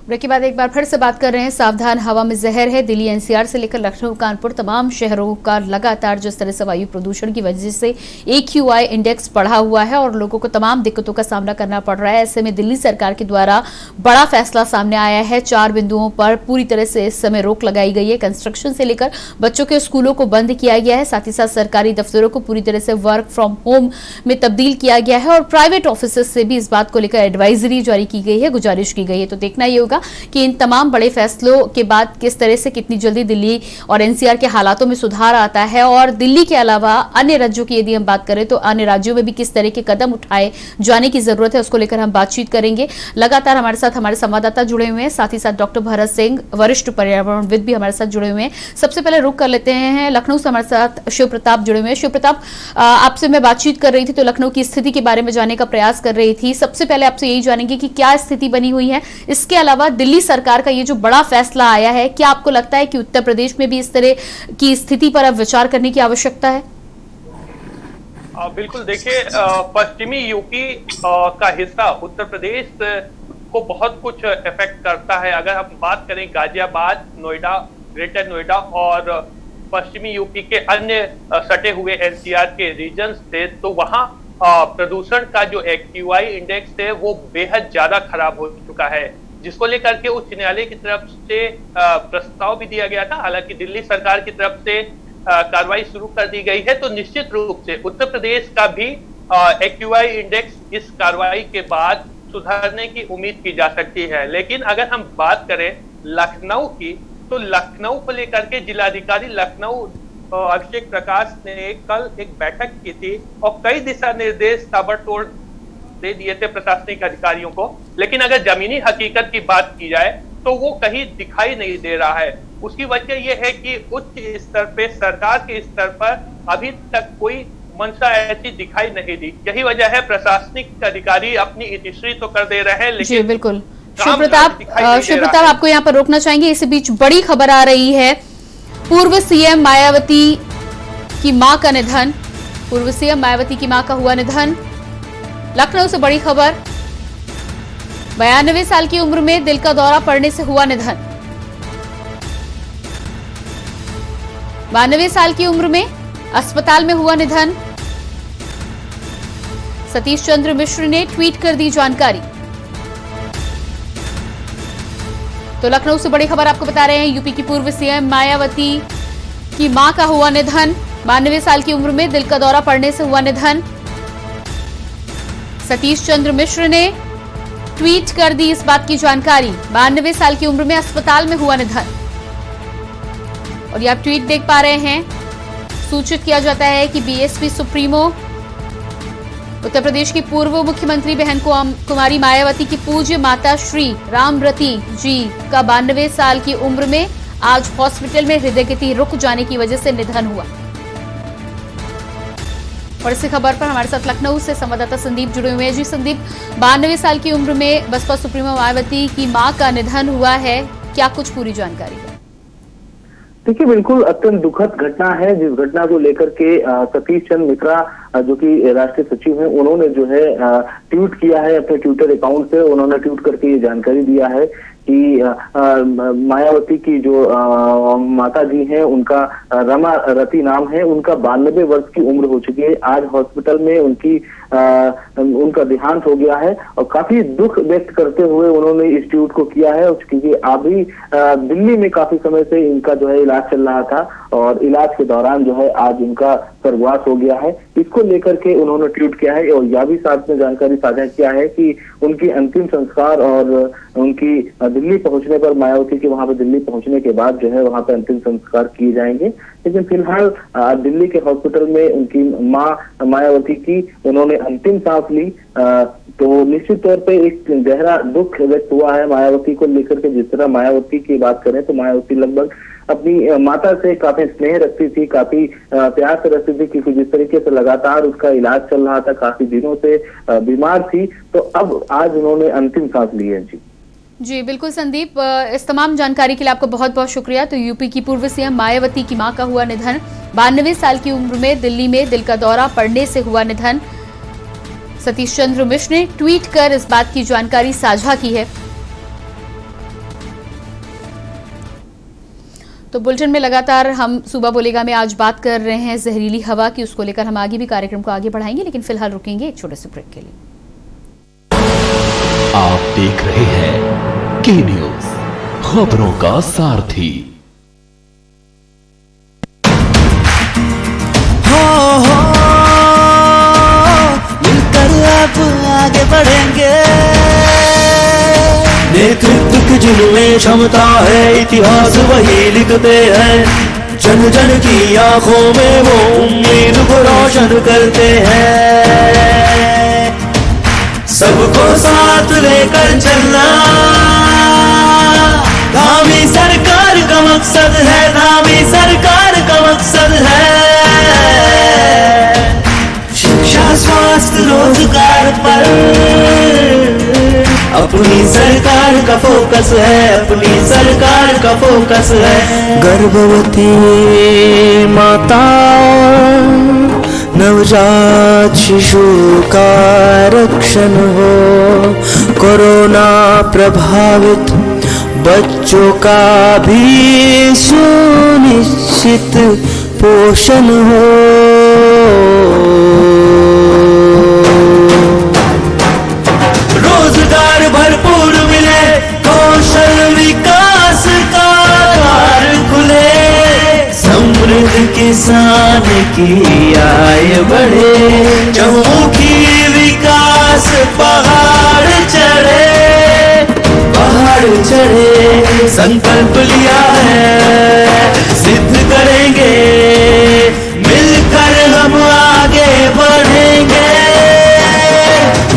ब्रेक के बाद एक बार फिर से बात कर रहे हैं। सावधान हवा में जहर है। दिल्ली एनसीआर से लेकर लखनऊ, कानपुर तमाम शहरों का लगातार जिस तरह से वायु प्रदूषण की वजह से AQI इंडेक्स बढ़ा हुआ है और लोगों को तमाम दिक्कतों का सामना करना पड़ रहा है। ऐसे में दिल्ली सरकार के द्वारा बड़ा फैसला सामने आया है। 4 बिंदुओं पर पूरी तरह से इस समय रोक लगाई गई है। कंस्ट्रक्शन से लेकर बच्चों के स्कूलों को बंद किया गया है। साथ ही साथ सरकारी दफ्तरों को पूरी तरह से वर्क फ्रॉम होम में तब्दील किया गया है और प्राइवेट ऑफिस से भी इस बात को लेकर एडवाइजरी जारी की गई है, गुजारिश की गई है। तो देखना ये होगा कि इन तमाम बड़े फैसलों के बाद किस तरह से कितनी जल्दी दिल्ली और एनसीआर के हालातों में सुधार आता है और दिल्ली के अलावा अन्य राज्यों की यदि हम बात करें तो अन्य राज्यों में भी किस तरह के कदम उठाए जाने की जरूरत है, उसको लेकर हम बातचीत करेंगे। लगातार हमारे साथ हमारे संवाददाता जुड़े हुए हैं, साथ ही साथ डॉक्टर भरत सिंह वरिष्ठ पर्यावरणविद भी हमारे साथ जुड़े हुए हैं। सबसे पहले रुक कर लेते हैं लखनऊ से, हमारे साथ शिव प्रताप जुड़े हुए हैं। शिव प्रताप, आपसे मैं बातचीत कर रही थी तो लखनऊ की स्थिति के बारे में जानने का प्रयास कर रही थी। सबसे पहले आपसे यही जानेंगे कि क्या स्थिति बनी हुई है। इसके अलावा दिल्ली सरकार का ये जो बड़ा फैसला आया है, क्या आपको लगता है कि उत्तर प्रदेश में भी इस तरह की स्थिति पर अब विचार करने की आवश्यकता है? बिल्कुल, देखिए पश्चिमी यूपी का हिस्सा उत्तर प्रदेश को बहुत कुछ इफेक्ट करता है। अगर हम बात करें गाजियाबाद, नोएडा, ग्रेटर नोएडा और पश्चिमी यूपी के अन्य सटे हुए एनसीआर के रीजन से, तो वहां प्रदूषण का जो AQI इंडेक्स है वो बेहद ज्यादा खराब हो चुका है, जिसको लेकर के उच्च न्यायालय की तरफ से प्रस्ताव भी दिया गया था। हालांकि दिल्ली सरकार की तरफ से कार्रवाई शुरू कर दी गई है, तो निश्चित रूप से उत्तर प्रदेश का भी AQI इंडेक्स इस कार्रवाई के बाद सुधारने की उम्मीद की जा सकती है। लेकिन अगर हम बात करें लखनऊ की, तो लखनऊ को लेकर के जिलाधिकारी लखनऊ अभिषेक प्रकाश ने कल एक बैठक की थी और कई दिशा निर्देश ताबड़तोड़ दे दिए थे प्रशासनिक अधिकारियों को। लेकिन अगर जमीनी हकीकत की बात की जाए तो वो कहीं दिखाई नहीं दे रहा है। उसकी वजह यह है कि उच्च स्तर पे, सरकार के स्तर पर अभी तक कोई मंशा ऐसी दिखाई नहीं दी। यही वजह है प्रशासनिक अधिकारी अपनी इतिश्री तो कर दे रहे हैं, लेकिन जी बिल्कुल। शिव प्रताप आपको यहाँ पर रोकना चाहेंगे। इस बीच बड़ी खबर आ रही है, पूर्व सीएम मायावती की मां का निधन। पूर्व सीएम मायावती की मां का हुआ निधन। लखनऊ से बड़ी खबर, 92 साल की उम्र में दिल का दौरा पड़ने से हुआ निधन। 92 साल की उम्र में अस्पताल में हुआ निधन। सतीश चंद्र मिश्र ने ट्वीट कर दी जानकारी। तो लखनऊ से बड़ी खबर आपको बता रहे हैं, यूपी की पूर्व सीएम मायावती की मां का हुआ निधन। 92 साल की उम्र में दिल का दौरा पड़ने से हुआ निधन। सतीश चंद्र मिश्र ने ट्वीट कर दी इस बात की जानकारी। 92 साल की उम्र में अस्पताल में हुआ निधन। और ये आप ट्वीट देख पा रहे हैं। सूचित किया जाता है कि बीएसपी सुप्रीमो उत्तर प्रदेश की पूर्व मुख्यमंत्री बहन कुमारी मायावती की पूज्य माता श्री रामरती जी का 92 साल की उम्र में आज हॉस्पिटल में हृदय गति रुक जाने की वजह से निधन हुआ। और इसी खबर पर हमारे साथ लखनऊ से संवाददाता संदीप जुड़े हुए हैं। जी संदीप, 92 साल की उम्र में बसपा सुप्रीमो मायावती की मां का निधन हुआ है, क्या कुछ पूरी जानकारी है? देखिए, बिल्कुल अत्यंत दुखद घटना है, जिस घटना को लेकर के सतीश चंद्र मिश्रा जो कि राष्ट्रीय सचिव हैं, उन्होंने जो है ट्वीट किया है अपने ट्विटर अकाउंट से। उन्होंने ट्वीट करके ये जानकारी दिया है कि मायावती की जो माता जी हैं, उनका रमा रति नाम है, उनका 92 वर्ष की उम्र हो चुकी है। आज हॉस्पिटल में उनका देहांत हो गया है और काफी दुख व्यक्त करते हुए उन्होंने इस ट्वीट को किया है, क्योंकि अभी दिल्ली में काफी समय से इनका जो है इलाज चल रहा था और इलाज के दौरान जो है आज इनका स्वर्गवास हो गया है। इसको लेकर के उन्होंने ट्वीट किया है और यह भी साथ में जानकारी साझा किया है कि उनकी अंतिम संस्कार और उनकी दिल्ली पहुंचने पर, मायावती के वहां पर दिल्ली पहुंचने के बाद जो है वहां पर अंतिम संस्कार किए जाएंगे। लेकिन फिलहाल दिल्ली के हॉस्पिटल में उनकी मां मायावती की उन्होंने अंतिम सांस ली, तो निश्चित तौर पे एक गहरा दुख व्यक्त हुआ है मायावती को लेकर के। जिस तरह मायावती की बात करें तो मायावती लगभग अपनी माता से काफी स्नेह रखती थी, काफी प्यार से रखती थी, क्योंकि जिस तरीके से लगातार उसका इलाज चल रहा था, काफी दिनों से बीमार थी, तो अब आज उन्होंने अंतिम सांस ली है। जी बिल्कुल संदीप, इस तमाम जानकारी के लिए आपको बहुत बहुत शुक्रिया। तो यूपी की पूर्व सीएम मायावती की मां का हुआ निधन, 92 साल की उम्र में दिल्ली में दिल का दौरा पड़ने से हुआ निधन। सतीश चंद्र मिश्र ने ट्वीट कर इस बात की जानकारी साझा की है। तो बुलेटिन में लगातार हम सूबा बोलेगा में आज बात कर रहे हैं जहरीली हवा की, उसको लेकर हम आगे भी कार्यक्रम को आगे बढ़ाएंगे, लेकिन फिलहाल रुकेंगे एक छोटे से ब्रेक के लिए। आप देख रहे हैं के न्यूज, खबरों का सारथी। हो मिलकर अब आगे बढ़ेंगे, नेतृत्व की जिनमें क्षमता है, इतिहास वही लिखते हैं, जन जन की आंखों में वो उम्मीद को रोशन करते हैं। सबको साथ लेकर चलना धामी सरकार का मकसद है, धामी सरकार का मकसद है। शिक्षा, स्वास्थ्य, रोजगार पर अपनी सरकार का फोकस है, अपनी सरकार का फोकस है। गर्भवती माता, नवजात शिशु का रक्षण हो, कोरोना प्रभावित बच्चों का भी सुनिश्चित पोषण हो। रोजगार भरपूर मिले, कौशल विकास का द्वार खुले, समृद्ध किसान की आय बढ़े, चहुमुखी विकास पहाड़ चढ़े, पहाड़ चढ़े। संकल्प लिया है, सिद्ध करेंगे, मिलकर हम आगे बढ़ेंगे,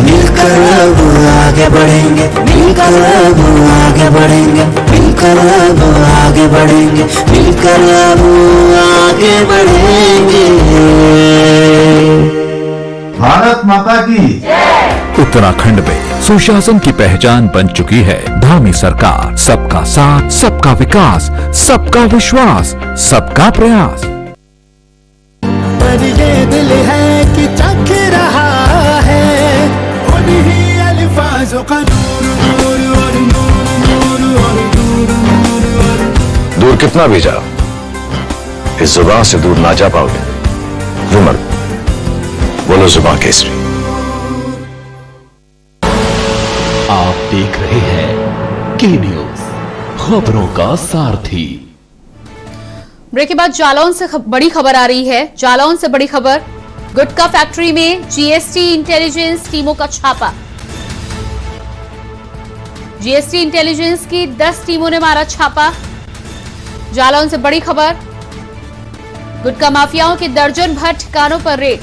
मिलकर अब आगे बढ़ेंगे, मिलकर अब आगे बढ़ेंगे, मिलकर अब आगे बढ़ेंगे, मिलकर अब आगे बढ़ेंगे। भारत माता की उत्तराखंड में सुशासन की पहचान बन चुकी है धामी सरकार। सबका साथ, सबका विकास, सबका विश्वास, सबका प्रयास। पर ये दिल है कि चख रहा है उन्हीं अल्फाजों का नूर, नूर और नूर, नूर और नूर, नूर और दूर कितना भी जाओ, इस जुबान से दूर ना जा पाओगे। रुमर बोलो जुबान केसरी। आप देख रहे हैं के न्यूज, खबरों का सारथी। ब्रेक के बाद जालौन से बड़ी खबर आ रही है। जालौन से बड़ी खबर, गुटखा फैक्ट्री में जीएसटी इंटेलिजेंस टीमों का छापा। जीएसटी इंटेलिजेंस की 10 टीमों ने मारा छापा। जालौन से बड़ी खबर, गुटखा माफियाओं के दर्जन भर ठिकानों पर रेड।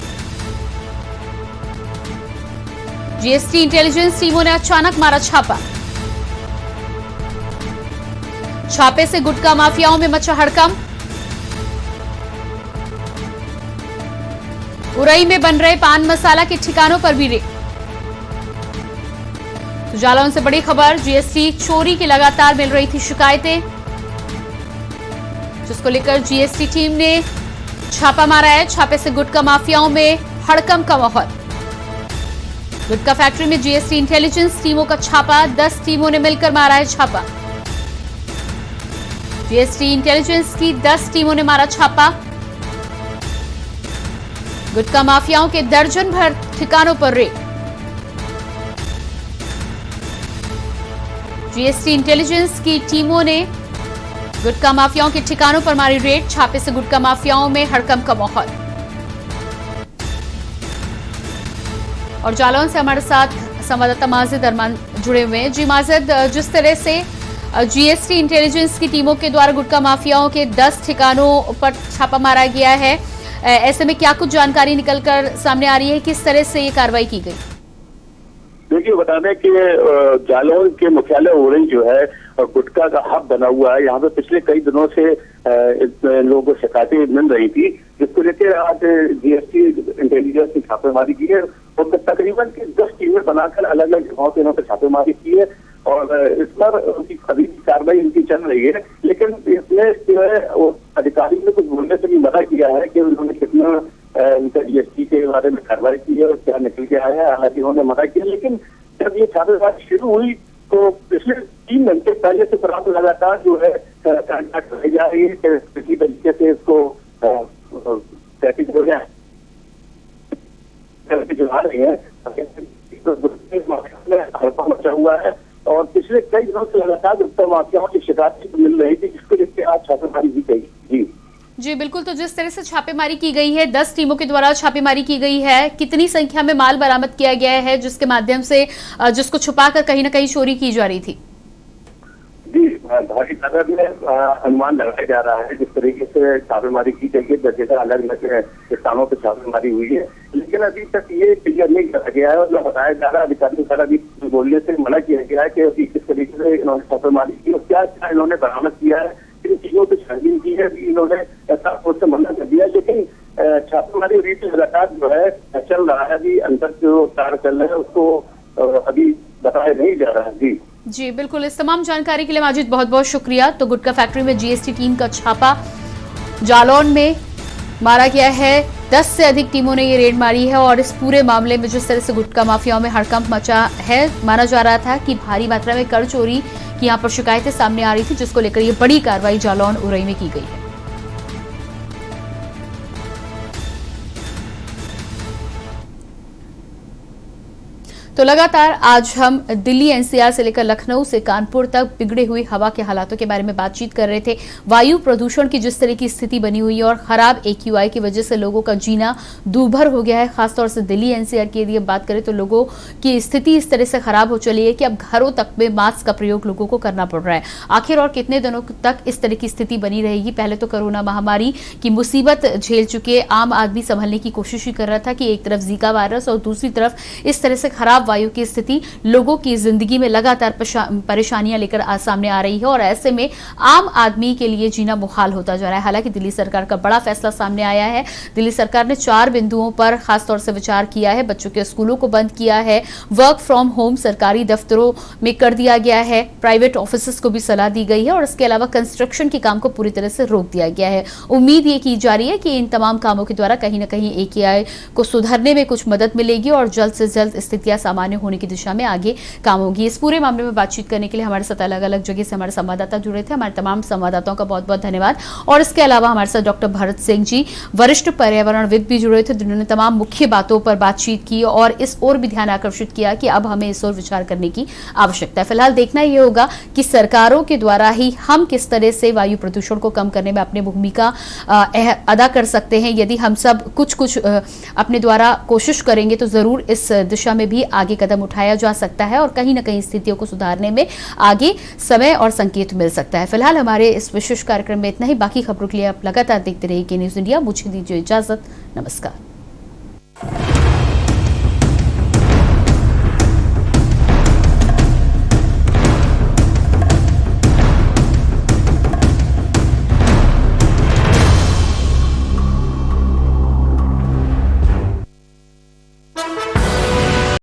जीएसटी इंटेलिजेंस टीमों ने अचानक मारा छापा। छापे से गुटखा माफियाओं में मचा हड़कंप। उरई में बन रहे पान मसाला के ठिकानों पर भी रेड। तो जालौन से बड़ी खबर, जीएसटी चोरी की लगातार मिल रही थी शिकायतें। जिसको लेकर जीएसटी टीम ने छापा मारा है। छापे से गुटखा माफियाओं में हड़कंप का माहौल। गुटखा फैक्ट्री में जीएसटी इंटेलिजेंस टीमों का छापा, 10 टीमों ने मिलकर मारा है छापा। जीएसटी इंटेलिजेंस की 10 टीमों ने मारा छापा। गुटखा माफियाओं के दर्जन भर ठिकानों पर रेड। जीएसटी इंटेलिजेंस की टीमों ने गुटखा माफियाओं के ठिकानों पर मारी रेड। छापे से गुटखा माफियाओं में हड़कंप का माहौल। और जालौन से हमारे साथ संवाददाता माजिद अरमान जुड़े हुए हैं। जी माजिद, जिस तरह से जीएसटी इंटेलिजेंस की टीमों के द्वारा गुटखा माफियाओं के 10 ठिकानों पर छापा मारा गया है, ऐसे में क्या कुछ जानकारी निकलकर सामने आ रही है, किस तरह से ये कार्रवाई की गई? देखिए, बता दें कि जालौन के मुख्यालय ओरेंज जो है और गुटखा का हब बना हुआ है। यहाँ पे पिछले कई दिनों से लोगों को शिकायतें मिल रही थी, जिसको लेकर आज जीएसटी इंटेलिजेंस की छापेमारी की है और तकरीबन 10 टीमें बनाकर अलग अलग जगहों पे इन्होंने छापेमारी की है और इस पर उनकी अभी कार्रवाई इनकी चल रही है। लेकिन इसमें जो है अधिकारी ने कुछ बोलने से भी मना किया है कि उन्होंने कितना जीएसटी के बारे में कार्रवाई की है और क्या निकल के आया है। हालांकि उन्होंने मना किया, लेकिन जब ये छापेमारी शुरू हुई तो पिछले 3 घंटे पहले से प्राप्त लगातार जो है कांटेक्ट कराई जा रही है कि किसी तरीके से इसको हो जाए जो आ रही है। हड़कंप मचा हुआ है और पिछले कई दिनों से लगातार गुटखा माफियाओं की शिकायतें मिल रही थी, जिसको लेकर आज छापेमारी की गई। जी बिल्कुल, तो जिस तरह से छापेमारी की गई है, 10 टीमों के द्वारा छापेमारी की गई है, कितनी संख्या में माल बरामद किया गया है जिसके माध्यम से जिसको छुपाकर कहीं ना कहीं चोरी की जा रही थी? जी, भारी तादाद में अनुमान लगाया जा रहा है। जिस तरीके से छापेमारी की गई है, जगह अलग अलग स्थानों पर छापेमारी हुई है, लेकिन अभी तक ये क्लियर नहीं किया गया है और जो बताया जा रहा है अधिकारियों द्वारा भी बोलने से मना किया गया है कि अभी किस तरीके से इन्होंने छापेमारी की और क्या क्या इन्होंने बरामद किया है, इन चीजों पर छानबीन की है। इन्होंने से मना कर दिया, लेकिन छापेमारी रीति लगातार जो है चल रहा है। अभी अंदर जो कार्य चल रहे हैं उसको अभी बताया नहीं जा रहा है। जी बिल्कुल, इस तमाम जानकारी के लिए माजिद बहुत बहुत शुक्रिया। तो गुटखा फैक्ट्री में जीएसटी टीम का छापा जालौन में मारा गया है। 10 से अधिक टीमों ने ये रेड मारी है और इस पूरे मामले में जिस तरह से गुटखा माफियाओं में हड़कंप मचा है, माना जा रहा था कि भारी मात्रा में कर चोरी की यहाँ पर शिकायतें सामने आ रही थी, जिसको लेकर ये बड़ी कार्रवाई जालौन उरई में की गई है। तो लगातार आज हम दिल्ली एनसीआर से लेकर लखनऊ से कानपुर तक बिगड़े हुए हवा के हालातों के बारे में बातचीत कर रहे थे। वायु प्रदूषण की जिस तरह की स्थिति बनी हुई है और खराब AQI की वजह से लोगों का जीना दूभर हो गया है। खासतौर से दिल्ली एनसीआर की यदि बात करें तो लोगों की स्थिति इस तरह से खराब हो चली है कि अब घरों तक में मास्क का प्रयोग लोगों को करना पड़ रहा है। आखिर और कितने दिनों तक इस तरह की स्थिति बनी रहेगी? पहले तो कोरोना महामारी की मुसीबत झेल चुके आम आदमी संभलने की कोशिश ही कर रहा था कि एक तरफ जीका वायरस और दूसरी तरफ इस तरह से खराब वायु की स्थिति लोगों की जिंदगी में लगातार परेशानियां लेकर सामने आ रही है और ऐसे में आम आदमी के लिए जीना मुहाल होता जा रहा है। हालांकि दिल्ली सरकार का बड़ा फैसला सामने आया है। दिल्ली सरकार ने 4 बिंदुओं पर खासतौर से विचार किया है। बच्चों के स्कूलों को बंद किया है, वर्क फ्रॉम होम सरकारी दफ्तरों में कर दिया गया है, प्राइवेट ऑफिसेस को भी सलाह दी गई है और इसके अलावा कंस्ट्रक्शन के काम को पूरी तरह से रोक दिया गया है। उम्मीद ये की जा रही है कि इन तमाम कामों के द्वारा कहीं ना कहीं AQI को सुधारने में कुछ मदद मिलेगी और जल्द से जल्द स्थितियां सामान्य होने की दिशा में आगे काम होगी। इस पूरे मामले में बातचीत करने के लिए हमारे साथ अलग अलग जगह से हमारे संवाददाता जुड़े थे। हमारे तमाम संवाददाताओं का बहुत बहुत धन्यवाद। और इसके अलावा हमारे साथ डॉक्टर भरत सिंह जी, वरिष्ठ पर्यावरणविद भी जुड़े थे, जिन्होंने तमाम मुख्य बातों पर बातचीत की और इस ओर भी ध्यान आकर्षित किया कि अब हमें इस ओर विचार करने की आवश्यकता है। फिलहाल देखना यह होगा कि सरकारों के द्वारा ही हम किस तरह से वायु प्रदूषण को कम करने में अपनी भूमिका अदा कर सकते हैं। यदि हम सब कुछ अपने द्वारा कोशिश करेंगे तो जरूर इस दिशा में भी आगे कदम उठाया जा सकता है और कहीं ना कहीं स्थितियों को सुधारने में आगे समय और संकेत मिल सकता है। फिलहाल हमारे इस विशेष कार्यक्रम में इतना ही। बाकी खबरों के लिए आप लगातार देखते रहिए के न्यूज़ इंडिया। मुझे दीजिए इजाजत। नमस्कार।